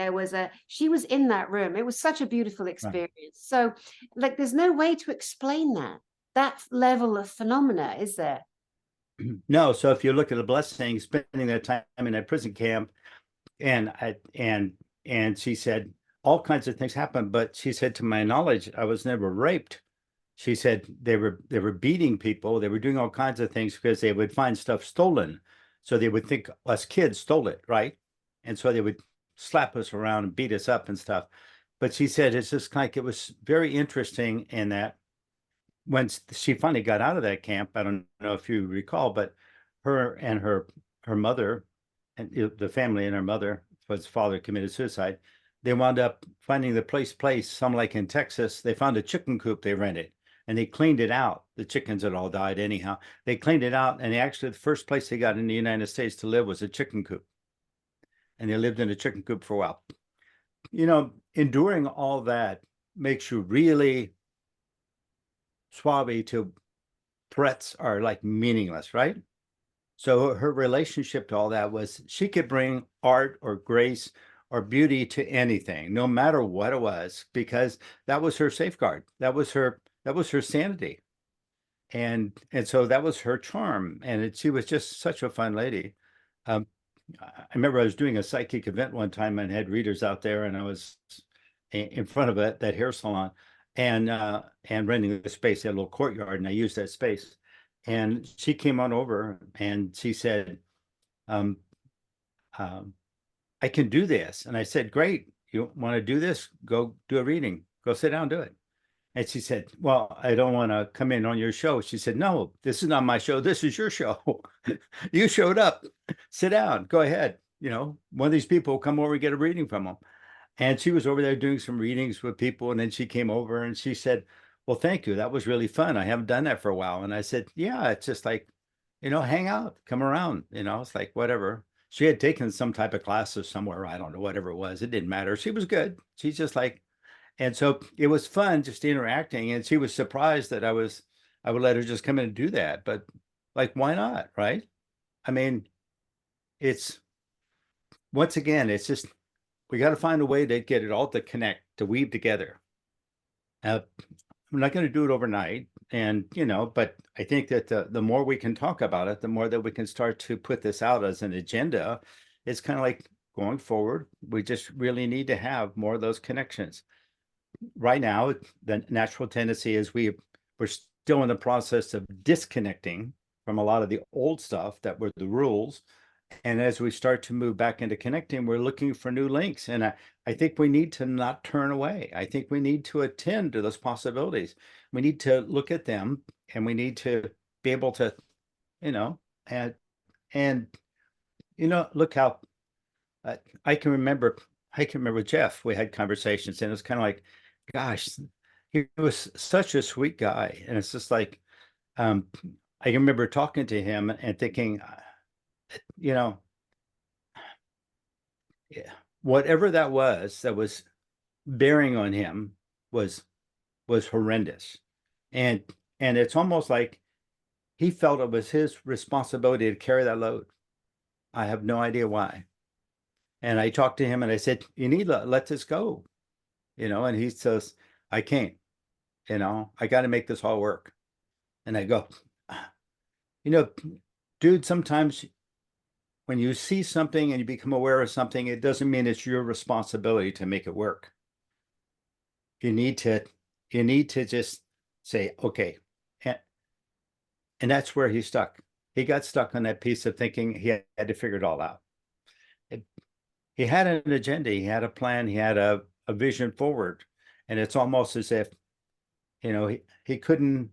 she was in that room. It was such a beautiful experience. So like, there's no way to explain that level of phenomena, is there? No, so if you look at the blessing, spending that time in that prison camp, and she said all kinds of things happened, but she said, to my knowledge, I was never raped. She said they were beating people, they were doing all kinds of things because they would find stuff stolen. So they would think us kids stole it, right? And so they would slap us around and beat us up and stuff. But she said it's just like it was very interesting in that when she finally got out of that camp, I don't know if you recall, but her and her mother and the family and her mother, his father committed suicide. They wound up finding the place, some like in Texas, they found a chicken coop they rented and they cleaned it out. The chickens had all died anyhow. They cleaned it out, and actually the first place they got in the United States to live was a chicken coop. And they lived in a chicken coop for a while. You know, enduring all that makes you really suave to threats are like meaningless, right? So her relationship to all that was she could bring art or grace or beauty to anything, no matter what it was, because that was her safeguard. That was her sanity. And so that was her charm. And she was just such a fun lady. I remember I was doing a psychic event one time and had readers out there, and I was in front of that hair salon and renting the space. They had a little courtyard, and I used that space. And she came on over and she said, I can do this. And I said, great. You want to do this? Go do a reading. Go sit down, do it. And she said, well, I don't want to come in on your show. She said, no, this is not my show. This is your show. You showed up. Sit down. Go ahead. You know, one of these people will come over and get a reading from them. And she was over there doing some readings with people. And then she came over and she said, well, thank you. That was really fun. I haven't done that for a while. And I said, yeah, it's just like, you know, hang out, come around. You know, it's like, whatever. She had taken some type of classes somewhere. I don't know, whatever it was. It didn't matter. She was good. She's just like, and so it was fun just interacting. And she was surprised that I would let her just come in and do that. But like, why not? Right. I mean, it's, once again, it's just, we got to find a way to get it all to connect, to weave together. I'm not going to do it overnight. And, you know, but I think that the more we can talk about it, the more that we can start to put this out as an agenda. It's kind of like going forward. We just really need to have more of those connections. Right now, the natural tendency is we're still in the process of disconnecting from a lot of the old stuff that were the rules. And as we start to move back into connecting, we're looking for new links. And I think we need to not turn away. I think we need to attend to those possibilities. We need to look at them, and we need to be able to, you know, and you know, look how I can remember Jeff, we had conversations, and it was kind of like, gosh, he was such a sweet guy. And it's just like, I remember talking to him and thinking, you know, whatever that was bearing on him was horrendous. And it's almost like he felt it was his responsibility to carry that load. I have no idea why. And I talked to him and I said, you need to let this go, you know, and he says, I can't, you know, I got to make this all work. And I go, you know, dude, sometimes when you see something and you become aware of something, it doesn't mean it's your responsibility to make it work. You need to just say, okay. And that's where he stuck. He got stuck on that piece of thinking he had to figure it all out. He had an agenda, he had a plan, he had a vision forward. And it's almost as if, you know, he couldn't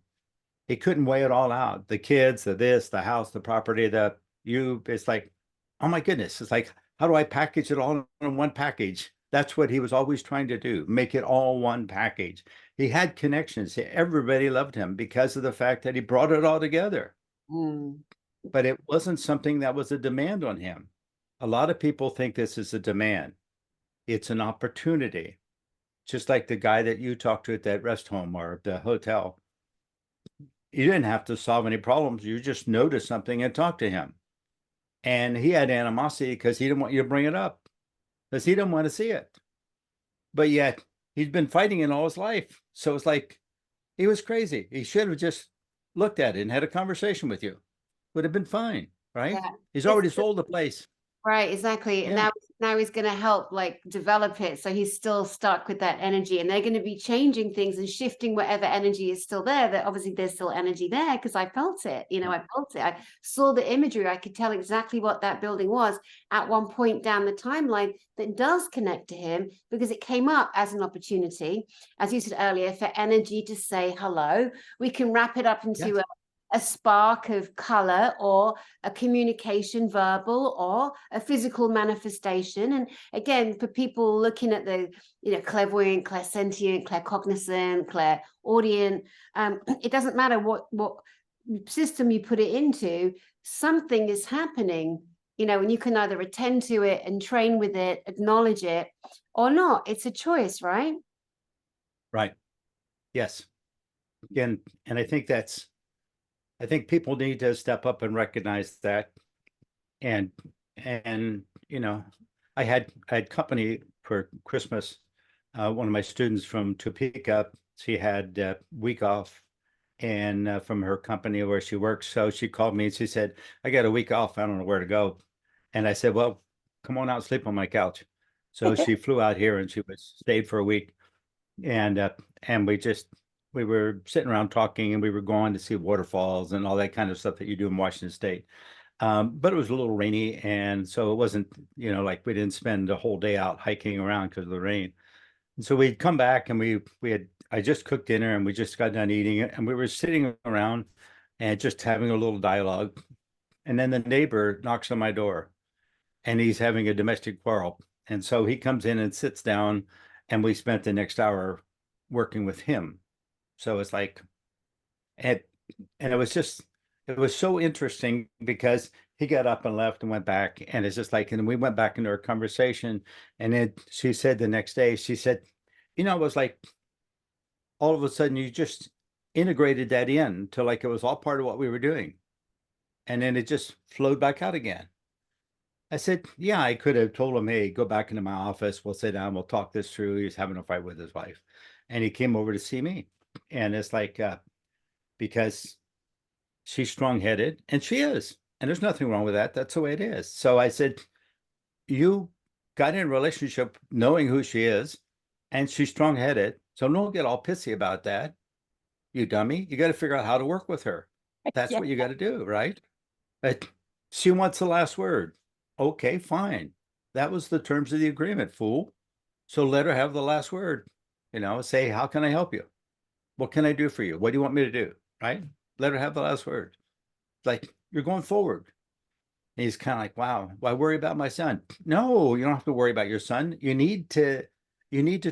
weigh it all out. The kids, the this, the house, the property, it's like, oh my goodness. It's like, how do I package it all in one package? That's what he was always trying to do, make it all one package. He had connections. Everybody loved him because of the fact that he brought it all together. But it wasn't something that was a demand on him. A lot of people think this is a demand. It's an opportunity. Just like the guy that you talked to at that rest home or the hotel. You didn't have to solve any problems. You just noticed something and talked to him. And he had animosity because he didn't want you to bring it up, because he didn't want to see it. But yet he's been fighting it all his life. So it's like, he was crazy. He should have just looked at it and had a conversation with you. would have been fine, right? Yeah. He's already sold the place. Right, exactly. And Yeah. now he's going to help like develop it. So he's still stuck with that energy, and they're going to be changing things and shifting whatever energy is still there. That obviously there's still energy there because I felt it. You know, I felt it. I saw the imagery. I could tell exactly what that building was at one point down the timeline that does connect to him, because it came up as an opportunity, as you said earlier, for energy to say hello. We can wrap it up into a spark of color, or a communication, verbal or a physical manifestation. And again, for people looking at the, you know, clairvoyant, clairsentient, claircognizant, clairaudient, it doesn't matter what system you put it into, something is happening, you know, and you can either attend to it and train with it, acknowledge it, or not. It's a choice, right? Right. Yes. And I think people need to step up and recognize that. And you know, I had company for Christmas. One of my students from Topeka, she had a week off, and from her company where she works. So she called me and she said, I got a week off. I don't know where to go. And I said, well, come on out and sleep on my couch. So she flew out here and she stayed for a week. And we were sitting around talking, and we were going to see waterfalls and all that kind of stuff that you do in Washington State. But it was a little rainy, and so it wasn't, you know, like we didn't spend the whole day out hiking around because of the rain. And so we'd come back, and I just cooked dinner, and we just got done eating it, and we were sitting around and just having a little dialogue. And then the neighbor knocks on my door, and he's having a domestic quarrel. And so he comes in and sits down, and we spent the next hour working with him. So it's like, and it was so interesting because he got up and left and went back, and it's just like, and we went back into our conversation, and then she said the next day, she said, you know, it was like all of a sudden you just integrated that in to like it was all part of what we were doing, and then it just flowed back out again. I said, yeah, I could have told him, hey, go back into my office, we'll sit down, we'll talk this through. He's having a fight with his wife, and he came over to see me. And it's like, because she's strong-headed, and she is, and there's nothing wrong with that. That's the way it is. So I said, you got in a relationship knowing who she is, and she's strong-headed. So don't get all pissy about that, you dummy. You got to figure out how to work with her. That's what you got to do, right? But she wants the last word. Okay, fine. That was the terms of the agreement, fool. So let her have the last word. You know, say, how can I help you? What can I do for you? What do you want me to do? Right? Let her have the last word. Like, you're going forward. And he's kind of like, wow, why worry about my son? No, you don't have to worry about your son. You need to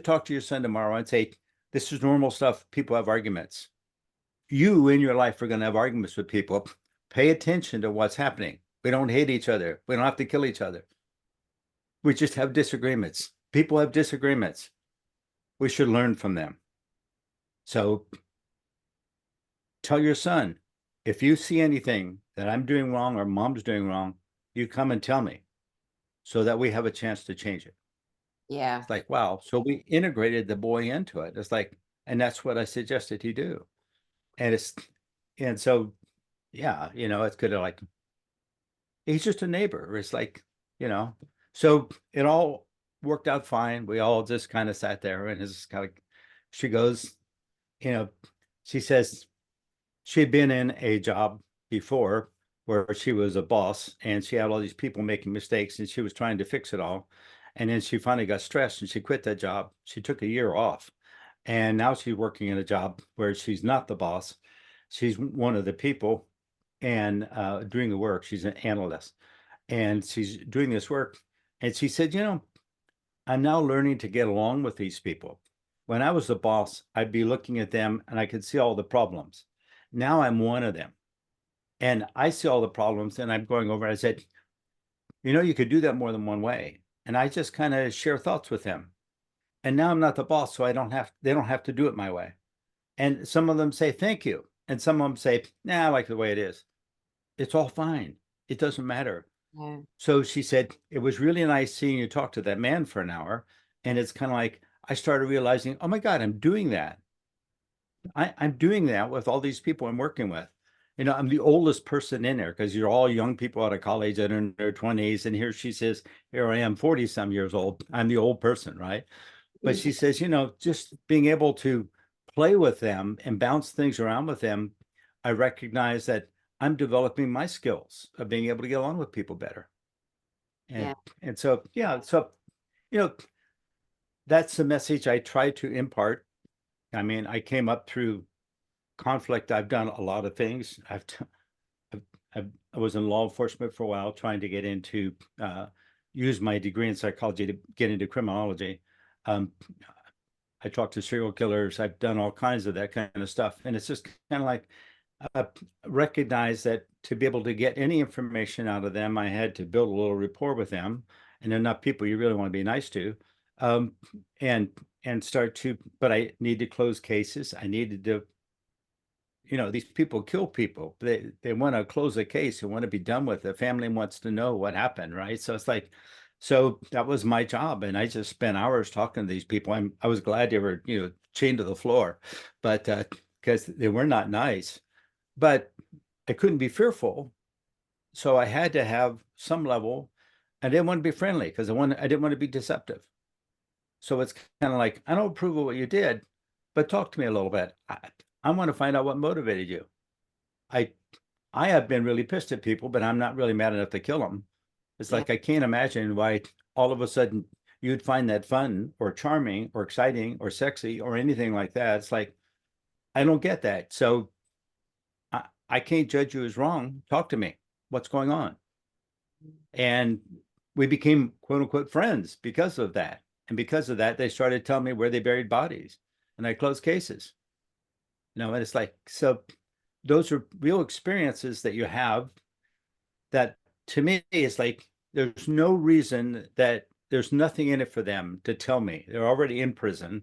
talk to your son tomorrow and say, this is normal stuff. People have arguments. You in your life are going to have arguments with people. Pay attention to what's happening. We don't hate each other. We don't have to kill each other. We just have disagreements. People have disagreements. We should learn from them. So tell your son, if you see anything that I'm doing wrong or mom's doing wrong, you come and tell me so that we have a chance to change it. Yeah. It's like, wow. So we integrated the boy into it. It's like, and that's what I suggested he do. And so, yeah, you know, it's good to like, he's just a neighbor. It's like, you know, so it all worked out fine. We all just kind of sat there, and it's kind of like, she goes, you know, she says she'd been in a job before where she was a boss, and she had all these people making mistakes, and she was trying to fix it all. And then she finally got stressed and she quit that job. She took a year off, and now she's working in a job where she's not the boss. She's one of the people and doing the work. She's an analyst, and she's doing this work. And she said, you know, I'm now learning to get along with these people. When I was the boss, I'd be looking at them and I could see all the problems. Now I'm one of them, and I see all the problems, and I'm going over. I said, you know, you could do that more than one way. And I just kind of share thoughts with them. And now I'm not the boss, so they don't have to do it my way. And some of them say, thank you. And some of them say, nah, I like the way it is. It's all fine. It doesn't matter. Yeah. So she said, it was really nice seeing you talk to that man for an hour. And it's kind of like, I started realizing, oh my God, I'm doing that. I'm doing that with all these people I'm working with. You know, I'm the oldest person in there because you're all young people out of college that are in their 20s. And here she says, here I am, 40 some years old. I'm the old person, right? But she says, you know, just being able to play with them and bounce things around with them, I recognize that I'm developing my skills of being able to get along with people better. And so, yeah, so, you know, that's the message I try to impart. I mean, I came up through conflict. I've done a lot of things. I was in law enforcement for a while, trying to get into use my degree in psychology to get into criminology. I talked to serial killers. I've done all kinds of that kind of stuff, and it's just kind of like recognize that to be able to get any information out of them, I had to build a little rapport with them, and they're not people you really want to be nice to, and start to. But I need to close cases. I needed to. You know, these people kill people. They want to close a case and want to be done with it. The family wants to know what happened, right? So it's like, so that was my job, and I just spent hours talking to these people. I was glad they were, you know, chained to the floor, but because they were not nice. But I couldn't be fearful, so I had to have some level. I didn't want to be friendly because I didn't want to be deceptive. So it's kind of like, I don't approve of what you did, but talk to me a little bit. I want to find out what motivated you. I have been really pissed at people, but I'm not really mad enough to kill them. It's like, I can't imagine why all of a sudden you'd find that fun or charming or exciting or sexy or anything like that. It's like, I don't get that. So I can't judge you as wrong. Talk to me. What's going on? And we became quote unquote friends because of that. And because of that, they started telling me where they buried bodies, and I closed cases. You know, and it's like, so those are real experiences that you have that, to me, is like, there's no reason that there's nothing in it for them to tell me. They're already in prison.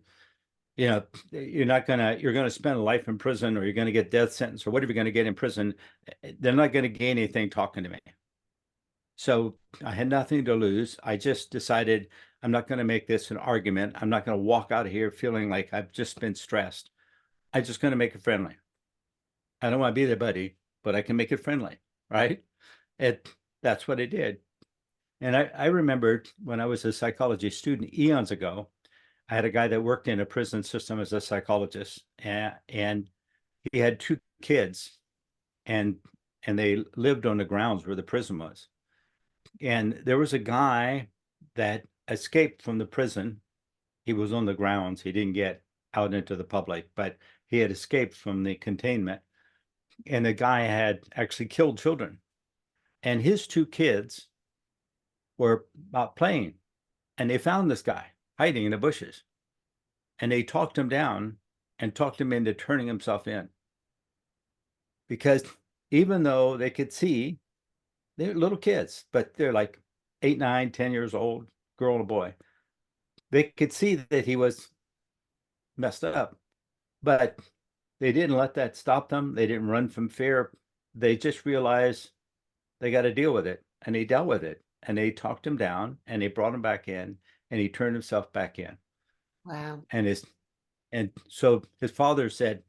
You know, you're going to spend a life in prison, or you're going to get death sentence, or whatever you're going to get in prison. They're not going to gain anything talking to me. So I had nothing to lose. I just decided I'm not going to make this an argument. I'm not going to walk out of here feeling like I've just been stressed. I'm just going to make it friendly. I don't want to be their buddy, but I can make it friendly, right? That's what I did. And I remembered when I was a psychology student eons ago, I had a guy that worked in a prison system as a psychologist, and he had two kids, and they lived on the grounds where the prison was. And there was a guy that escaped from the prison. He was on the grounds. He didn't get out into the public, but he had escaped from the containment. And the guy had actually killed children. And his two kids were out playing, and they found this guy hiding in the bushes. And they talked him down and talked him into turning himself in. Because even though they could see, they're little kids, but they're like 8, 9, 10 years old, girl and a boy. They could see that he was messed up, but they didn't let that stop them. They didn't run from fear. They just realized they got to deal with it, and they dealt with it, and they talked him down, and they brought him back in, and he turned himself back in. Wow. And so his father said,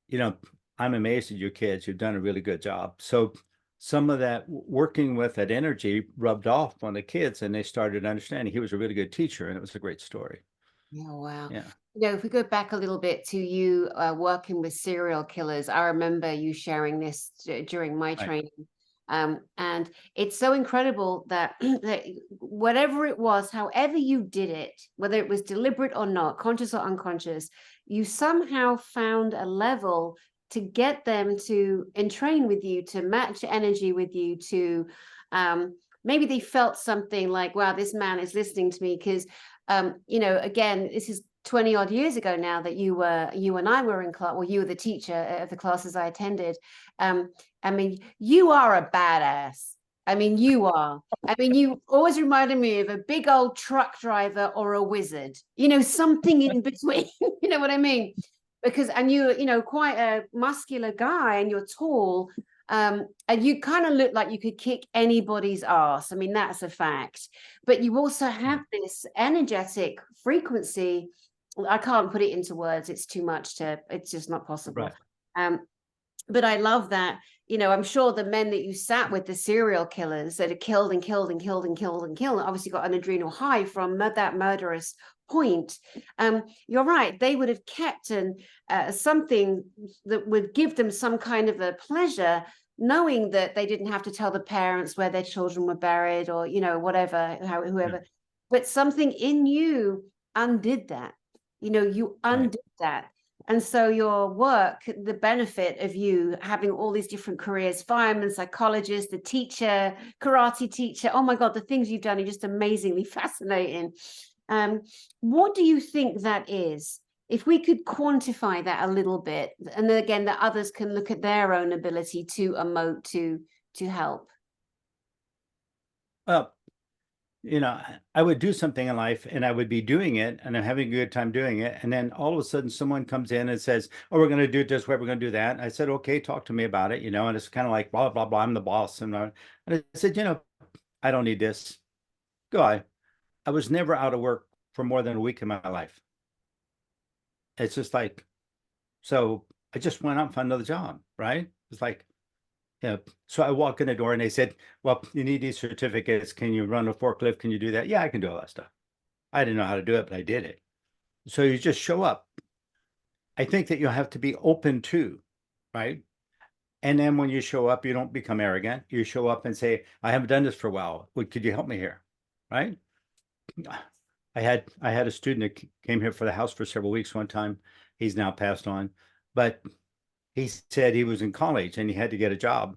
you know, I'm amazed at your kids. You've done a really good job. So some of that working with that energy rubbed off on the kids, and they started understanding he was a really good teacher, and it was a great story. Oh, wow. Yeah. You know, if we go back a little bit to you working with serial killers, I remember you sharing this during my training. And it's so incredible that, that whatever it was, however you did it, whether it was deliberate or not, conscious or unconscious, you somehow found a level to get them to entrain with you, to match energy with you, to maybe they felt something like, wow, this man is listening to me. Because you know, again, this is 20 odd years ago now that you and I were in class, well, you were the teacher of the classes I attended. I mean, you are a badass. I mean, you are. I mean, you always reminded me of a big old truck driver or a wizard, you know, something in between. You know what I mean? Because, and you know, quite a muscular guy, and you're tall. And you kind of look like you could kick anybody's ass. I mean, that's a fact. But you also have this energetic frequency. I can't put it into words. It's too much it's just not possible. Right. But I love that you know, I'm sure the men that you sat with, the serial killers that are killed and killed and killed and killed and killed, obviously got an adrenal high from that murderous point. You're right, they would have kept something that would give them some kind of a pleasure, knowing that they didn't have to tell the parents where their children were buried, or, you know, whatever, whoever. But something in you undid that. You know, you undid that. And so your work, the benefit of you having all these different careers, fireman, psychologist, the teacher, karate teacher, oh my God, the things you've done are just amazingly fascinating. What do you think that is? If we could quantify that a little bit, and then again, that others can look at their own ability to emote, to help. Well, you know, I would do something in life and I would be doing it and I'm having a good time doing it. And then all of a sudden someone comes in and says, oh, we're going to do it this way, we're going to do that. And I said, okay, talk to me about it, you know, and it's kind of like, blah, blah, blah, I'm the boss. And I said, you know, I don't need this. Go on. I was never out of work for more than a week in my life. It's just like, so I just went out and found another job, right? It's like, yeah. So I walk in the door and they said, well, you need these certificates. Can you run a forklift? Can you do that? Yeah, I can do all that stuff. I didn't know how to do it, but I did it. So you just show up. I think that you have to be open to, right? And then when you show up, you don't become arrogant. You show up and say, I haven't done this for a while. Could you help me here? Right? I had a student that came here for the house for several weeks one time. He's now passed on, but he said he was in college and he had to get a job.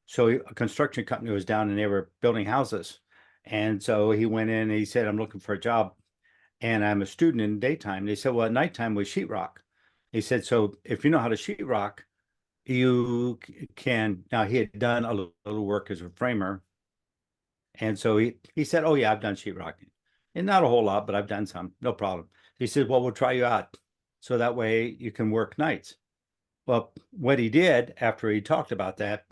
So a construction company was down and they were building houses. And so he went in and he said, I'm looking for a job and I'm a student in daytime. They said, well, at nighttime we sheetrock. He said, so if you know how to sheetrock, you can. Now he had done a little work as a framer. And so he said, oh yeah, I've done sheetrocking. And not a whole lot, but I've done some, no problem. He said, well, we'll try you out. So that way you can work nights. Well, what he did after he talked about that,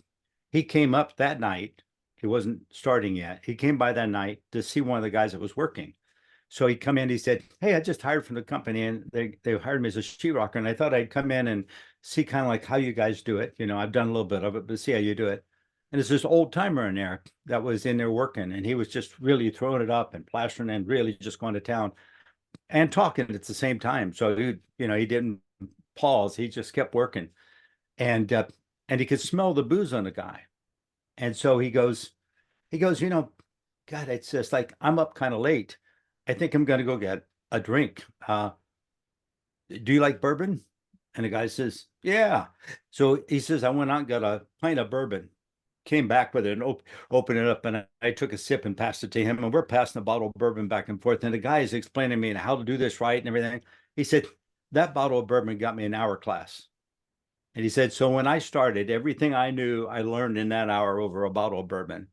he came up that night. He wasn't starting yet. He came by that night to see one of the guys that was working. So he come in, he said, hey, I just hired from the company and they hired me as a sheetrocker. And I thought I'd come in and see kind of like how you guys do it. You know, I've done a little bit of it, but see how you do it. And there's this old timer in there that was in there working and he was just really throwing it up and plastering and really just going to town and talking at the same time. So he, you know, he didn't pause. He just kept working, and he could smell the booze on the guy. And so he goes, you know, God, it's just like, I'm up kind of late. I think I'm going to go get a drink. Do you like bourbon? And the guy says, yeah. So he says, I went out and got a pint of bourbon, came back with it and opened it up. And I took a sip and passed it to him. And we're passing a bottle of bourbon back and forth. And the guy is explaining to me how to do this right and everything. He said, that bottle of bourbon got me an hour class. And he said, so when I started, everything I knew, I learned in that hour over a bottle of bourbon.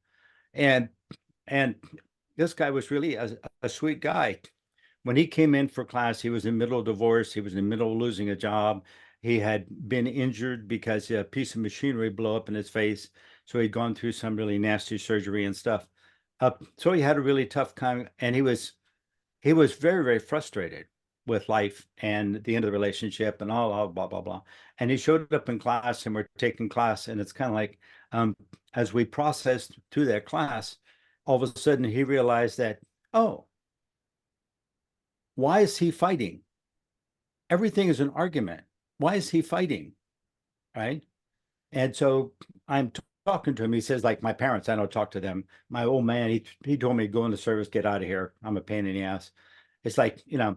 And this guy was really a sweet guy. When he came in for class, he was in the middle of divorce. He was in the middle of losing a job. He had been injured because a piece of machinery blew up in his face. So he'd gone through some really nasty surgery and stuff. So he had a really tough time, and he was very, very frustrated with life and the end of the relationship and all blah, blah, blah. And he showed up in class and we're taking class. And it's kind of like, as we processed through that class, all of a sudden he realized that, oh, why is he fighting? Everything is an argument. Why is he fighting? Right? And so I'm talking to him. He says, like, my parents, I don't talk to them. My old man, he told me, go in the service, get out of here. I'm a pain in the ass. It's like, you know,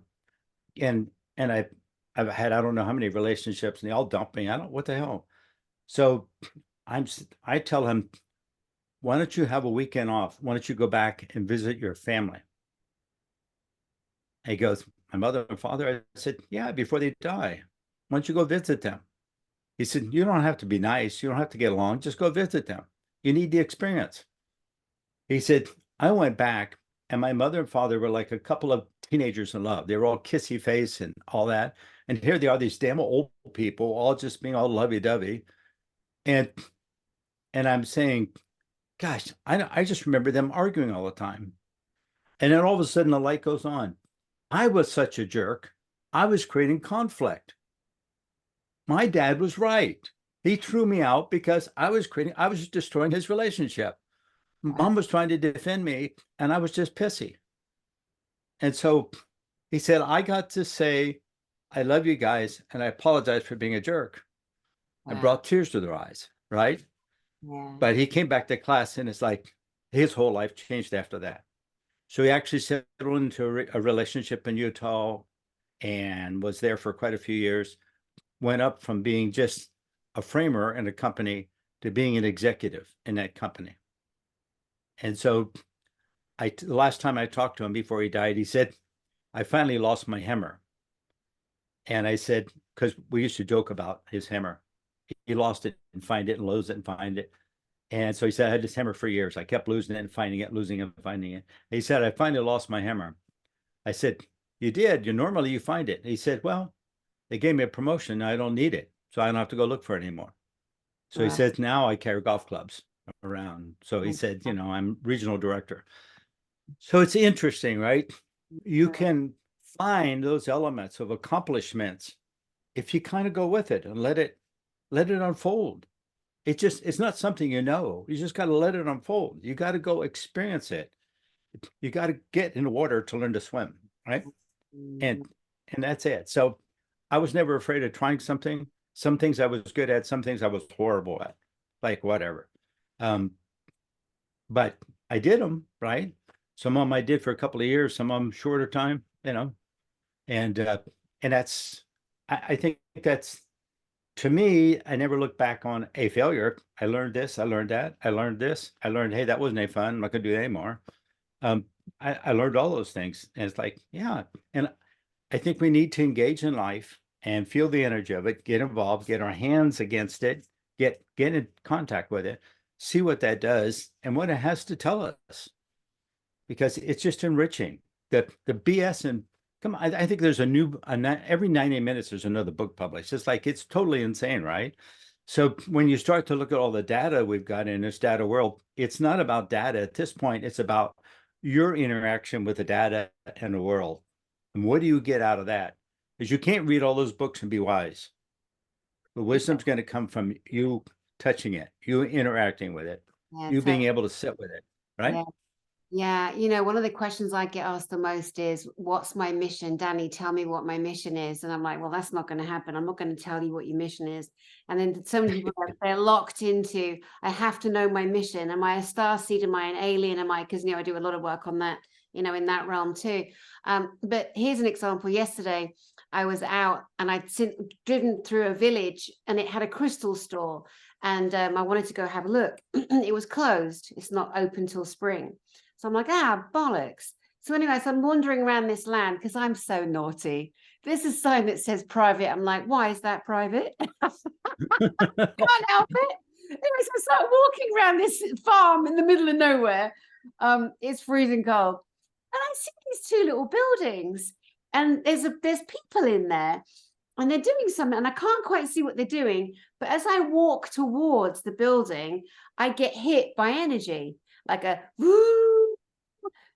and I've had, I don't know how many relationships and they all dump me. What the hell? So I tell him, why don't you have a weekend off? Why don't you go back and visit your family? And he goes, my mother and father. I said, yeah, before they die. Why don't you go visit them? He said, you don't have to be nice. You don't have to get along. Just go visit them. You need the experience. He said, I went back and my mother and father were like a couple of teenagers in love. They were all kissy face and all that. And here they are, these damn old people, all just being all lovey-dovey. And I'm saying, gosh, I just remember them arguing all the time. And then all of a sudden the light goes on. I was such a jerk. I was creating conflict. My dad was right. He threw me out because I was destroying his relationship. Mom was trying to defend me, and I was just pissy. And so he said, I got to say, I love you guys, and I apologize for being a jerk. I brought tears to their eyes, right? Yeah. But he came back to class, and it's like his whole life changed after that. So he actually settled into a relationship in Utah and was there for quite a few years, went up from being just a framer in a company to being an executive in that company. And so the last time I talked to him before he died, he said, I finally lost my hammer. And I said, because we used to joke about his hammer. He lost it and find it and lose it and find it. And so he said, I had this hammer for years. I kept losing it and finding it, losing it and finding it. He said, I finally lost my hammer. I said, you did. Normally you find it. He said, well, they gave me a promotion. I don't need it. So I don't have to go look for it anymore. So he says, now I carry golf clubs around. So he said, I'm regional director. So it's interesting, right? You can find those elements of accomplishments if you kind of go with it and let it unfold. It's not something you just got to let it unfold. You got to go experience it. You got to get in the water to learn to swim, right? And that's it. So I was never afraid of trying something. Some things I was good at, some things I was horrible at, like whatever. But I did them, right? Some of them I did for a couple of years, some of them shorter time, and that's, I think that's, to me, I never look back on a failure. I learned this, I learned that, I learned this, I learned, hey, that wasn't any fun, I'm not gonna do that anymore. I learned all those things, and it's like, yeah. And I think we need to engage in life and feel the energy of it, get involved, get our hands against it, get in contact with it, see what that does and what it has to tell us, because it's just enriching. The BS, and come on, I think there's every 90 minutes there's another book published. It's like, it's totally insane, right? So when you start to look at all the data we've got in this data world, it's not about data at this point. It's about your interaction with the data and the world. And what do you get out of that? Because you can't read all those books and be wise. The wisdom's going to come from you touching it, you interacting with it, you being able to sit with it, right? Yeah. One of the questions I get asked the most is, what's my mission? Dani, tell me what my mission is. And I'm like, well, that's not going to happen. I'm not going to tell you what your mission is. And then so many people, they're locked into, I have to know my mission. Am I a starseed? Am I an alien? Am I, because, I do a lot of work on that, in that realm too. But here's an example. Yesterday, I was out and I'd driven through a village and it had a crystal store. And I wanted to go have a look. It was closed. It's not open till spring. So I'm like, bollocks. So anyway, so I'm wandering around this land because I'm so naughty. There's a sign that says private. I'm like, why is that private? Can't help it. Anyway, so I start walking around this farm in the middle of nowhere. It's freezing cold. And I see these two little buildings and there's people in there and they're doing something and I can't quite see what they're doing. But as I walk towards the building, I get hit by energy, like a woo,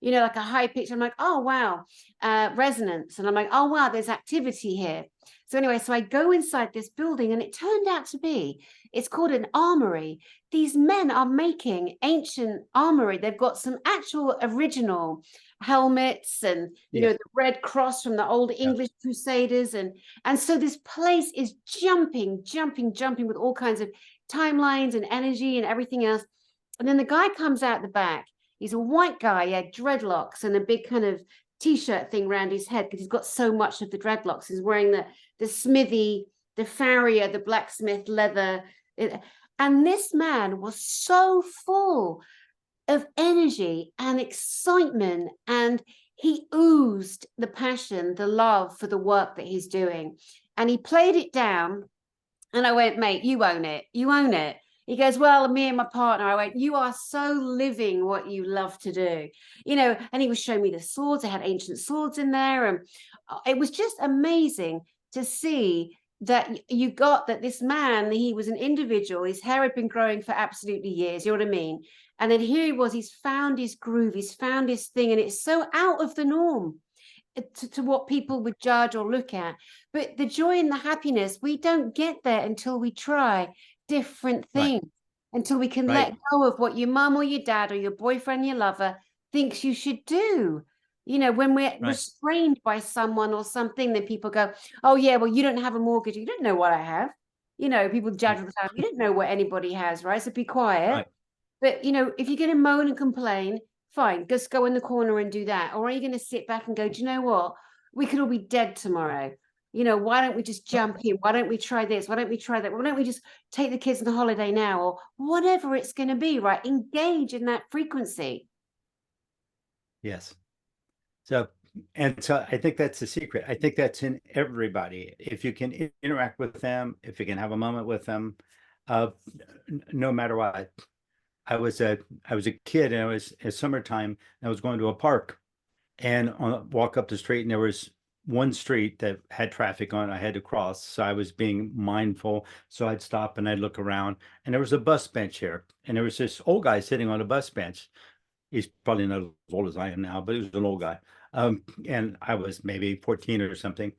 like a high pitch. I'm like, oh, wow, resonance. And I'm like, oh, wow, there's activity here. So anyway, so I go inside this building and it turned out to be, it's called an armory. These men are making ancient armory. They've got some actual original helmets and, the Red Cross from the old English Crusaders. And so this place is jumping with all kinds of timelines and energy and everything else. And then the guy comes out the back. He's a white guy, he had dreadlocks and a big kind of T-shirt thing around his head because he's got so much of the dreadlocks. He's wearing the smithy, the farrier, the blacksmith leather. And this man was so full of energy and excitement, and he oozed the passion, the love for the work that he's doing. And he played it down, and I went, mate, you own it. You own it. He goes, well, me and my partner. I went, you are so living what you love to do, and he was showing me the swords. They had ancient swords in there. And it was just amazing to see that you got that this man, he was an individual. His hair had been growing for absolutely years. You know what I mean? And then here he was, he's found his groove, he's found his thing. And it's so out of the norm to what people would judge or look at. But the joy and the happiness, we don't get there until we try. different Right. things until we can Right. let go of what your mum or your dad or your boyfriend, your lover thinks you should do. You know, when we're Right. restrained by someone or something, then people go, oh, yeah, well, you don't have a mortgage. You don't know what I have. You know, people judge all the time. You don't know what anybody has, right? So be quiet. Right. But, you know, if you're going to moan and complain, fine, just go in the corner and do that. Or are you going to sit back and go, do you know what? We could all be dead tomorrow. You know, why don't we just jump in? Why don't we try this? Why don't we try that? Why don't we just take the kids on a holiday now? Or whatever it's going to be, right? Engage in that frequency. Yes. So, and so I think that's the secret. I think that's in everybody. If you can interact with them, if you can have a moment with them, uh, no matter what. I was a kid, and it was summertime, and I was going to a park, and walk up the street, and there was one street that had traffic on. I had to cross, so I was being mindful. So I'd stop and I'd look around, and there was a bus bench here, and there was this old guy sitting on a bus bench. He's probably not as old as I am now, but he was an old guy. And I was maybe 14 or something.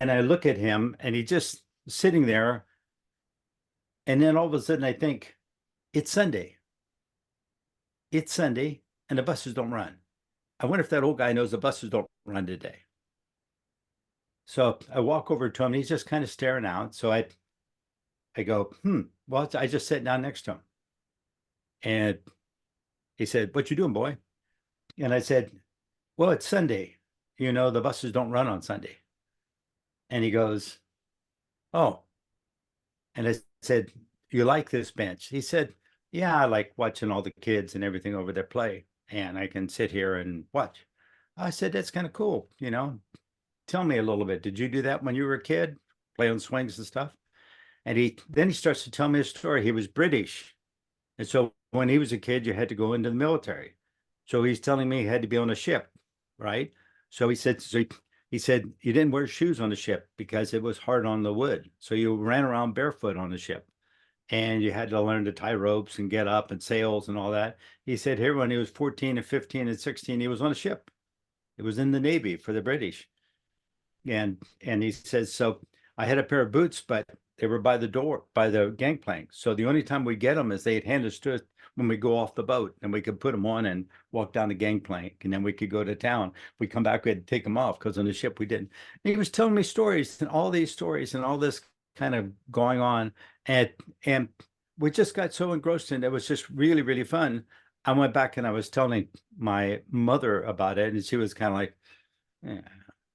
And I look at him, and he just sitting there. And then all of a sudden I think, it's Sunday. It's Sunday, and the buses don't run. I wonder if that old guy knows the buses don't run today. So I walk over to him, and he's just kind of staring out. So I go, well, I just sat down next to him. And he said, what you doing, boy? And I said, well, it's Sunday. You know, the buses don't run on Sunday. And he goes, oh. And I said, you like this bench? He said, yeah, I like watching all the kids and everything over there play. And I can sit here and watch. I said, that's kind of cool. You know, tell me a little bit. Did you do that when you were a kid? Play on swings and stuff? And then he starts to tell me a story. He was British. And so when he was a kid, you had to go into the military. So he's telling me he had to be on a ship, right? So he said, you didn't wear shoes on the ship because it was hard on the wood. So you ran around barefoot on the ship, and you had to learn to tie ropes and get up and sails and all that. He said here when he was 14 and 15 and 16, he was on a ship. It was in the Navy for the British. And he says, so I had a pair of boots, but they were by the door, by the gangplank. So the only time we get them is they'd hand us to us when we go off the boat, and we could put them on and walk down the gangplank, and then we could go to town. We come back, we had to take them off because on the ship we didn't. And he was telling me stories, and all these stories and all this kind of going on. And we just got so engrossed in it. It was just really, really fun. I went back and I was telling my mother about it, and she was kind of like,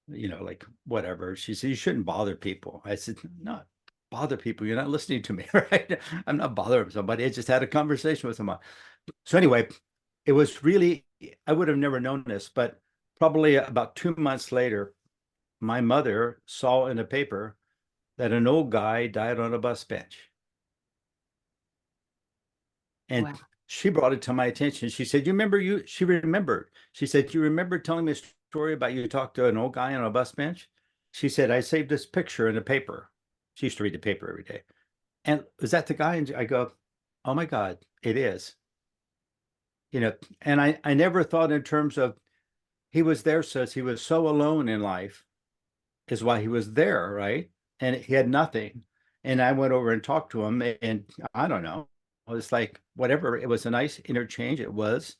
you know, like, whatever. She said, you shouldn't bother people. I said, no, bother people. You're not listening to me, right? I'm not bothering somebody. I just had a conversation with someone. So anyway, it was really, I would have never known this, but probably about 2 months later, my mother saw in a paper that an old guy died on a bus bench. And Wow. she brought it to my attention. She said, she remembered. She said, you remember telling me a story about you talked to an old guy on a bus bench? She said, I saved this picture in the paper. She used to read the paper every day. And was that the guy? And I go, oh my God, it is. You know, and I never thought in terms of he was there, says he was so alone in life is why he was there, right? And he had nothing. And I went over and talked to him, and I don't know. It was like, whatever. It was a nice interchange. It was.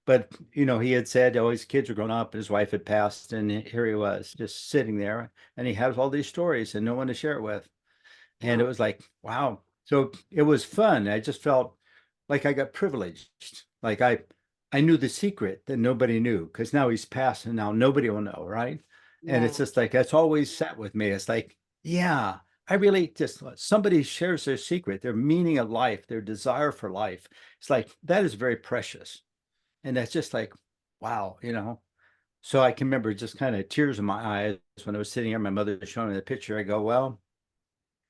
But, you know, he had said, oh, his kids were grown up, his wife had passed, and here he was just sitting there, and he has all these stories and no one to share it with. And it was like, wow. So it was fun. I just felt like I got privileged. Like I knew the secret that nobody knew, because now he's passed and now nobody will know, right? And it's just like, that's always sat with me. It's like, yeah, I really just, somebody shares their secret, their meaning of life, their desire for life. It's like, that is very precious. And that's just like, wow, you know? So I can remember just kind of tears in my eyes when I was sitting here, my mother showing me the picture. I go, well,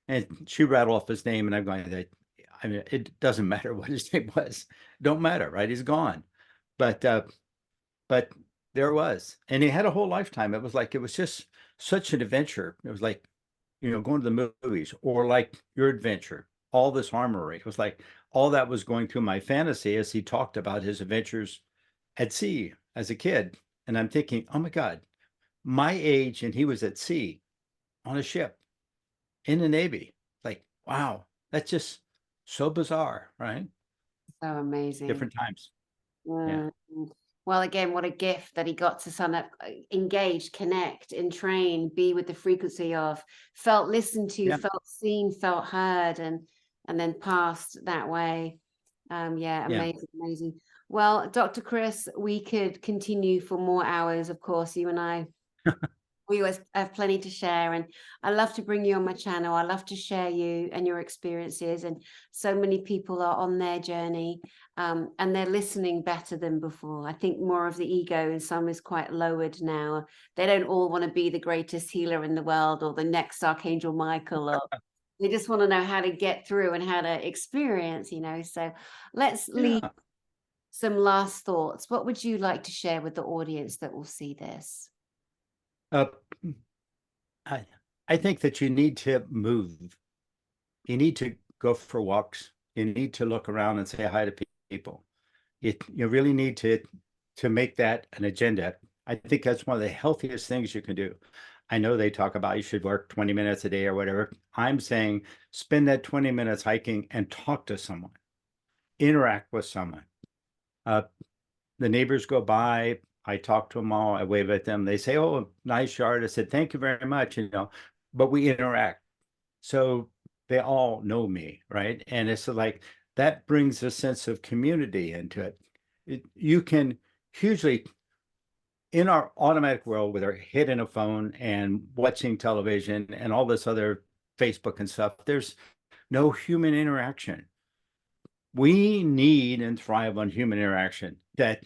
and she rattled off his name, and I'm going, I mean, it doesn't matter what his name was. Don't matter, right? He's gone. But there it was. And he had a whole lifetime. It was like, it was just such an adventure. It was like, you know, going to the movies, or like your adventure, all this armory. It was like all that was going through my fantasy as he talked about his adventures at sea as a kid. And I'm thinking, oh my God, my age, and he was at sea on a ship in the Navy. Like, wow, that's just so bizarre, right? So amazing. Different times. Yeah. Well, again, what a gift that he got to sort of engage, connect, entrain, be with the frequency of, felt listened to, Yeah. felt seen, felt heard, and then passed that way. Yeah, amazing, amazing. Well, Dr. Chris, we could continue for more hours, of course, you and I. We always have plenty to share, and I love to bring you on my channel. I love to share you and your experiences, and so many people are on their journey, and they're listening better than before. I think more of the ego in some is quite lowered now. They don't all want to be the greatest healer in the world or the next Archangel Michael, or they just want to know how to get through and how to experience, you know. So let's leave some last thoughts. What would you like to share with the audience that will see this? I think that you need to move. You need to go for walks. You need to look around and say hi to people. You really need to make that an agenda. I think that's one of the healthiest things you can do. I know they talk about you should work 20 minutes a day or whatever. I'm saying spend that 20 minutes hiking and talk to someone, interact with someone. The neighbors go by, I talk to them all, I wave at them. They say, oh, nice yard. I said, thank you very much, you know, but we interact. So they all know me, right? And it's like, that brings a sense of community into it. You can hugely, in our automatic world with our head in a phone and watching television and all this other Facebook and stuff, there's no human interaction. We need and thrive on human interaction. That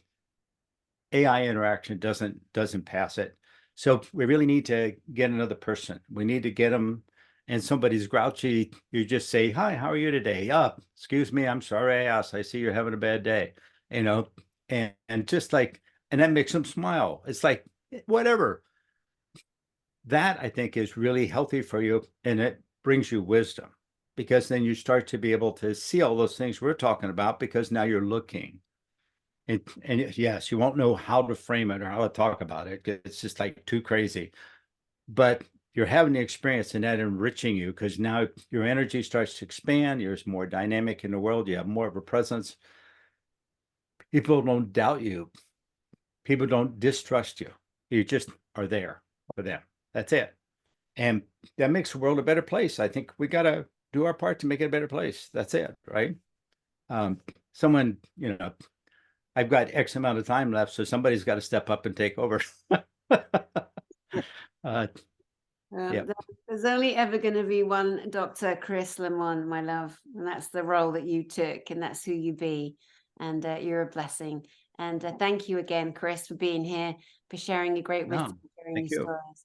AI interaction doesn't pass it. So we really need to get another person. We need to get them, and somebody's grouchy, you just say, hi, how are you today? Excuse me, I'm sorry I asked. I see you're having a bad day, you know, and just like, and that makes them smile. It's like, whatever. That I think is really healthy for you, and it brings you wisdom, because then you start to be able to see all those things we're talking about, because now you're looking. And yes, you won't know how to frame it or how to talk about it. It's just like too crazy. But you're having the experience, and that enriching you, because now your energy starts to expand. You're more dynamic in the world. You have more of a presence. People don't doubt you. People don't distrust you. You just are there for them. That's it. And that makes the world a better place. I think we got to do our part to make it a better place. That's it, right? Someone, you know, I've got X amount of time left, so somebody's got to step up and take over. There's only ever going to be one Dr. Chris Lemmon, my love, and that's the role that you took, and that's who you be, and you're a blessing. And thank you again, Chris, for being here, for sharing your great wisdom, sharing your stories.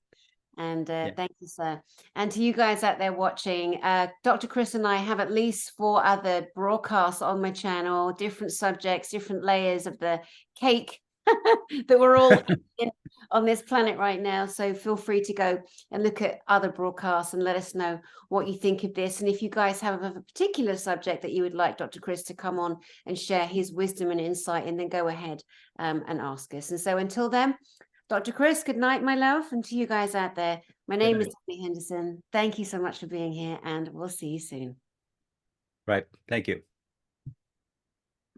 And thank you, sir. And to you guys out there watching, Dr. Chris and I have at least 4 other broadcasts on my channel, different subjects, different layers of the cake that we're all in on this planet right now. So feel free to go and look at other broadcasts and let us know what you think of this. And if you guys have a particular subject that you would like Dr. Chris to come on and share his wisdom and insight in, then go ahead and ask us. And so until then, Dr. Chris, good night, my love. And to you guys out there, my name is Dani Henderson. Thank you so much for being here, and we'll see you soon. Right. Thank you.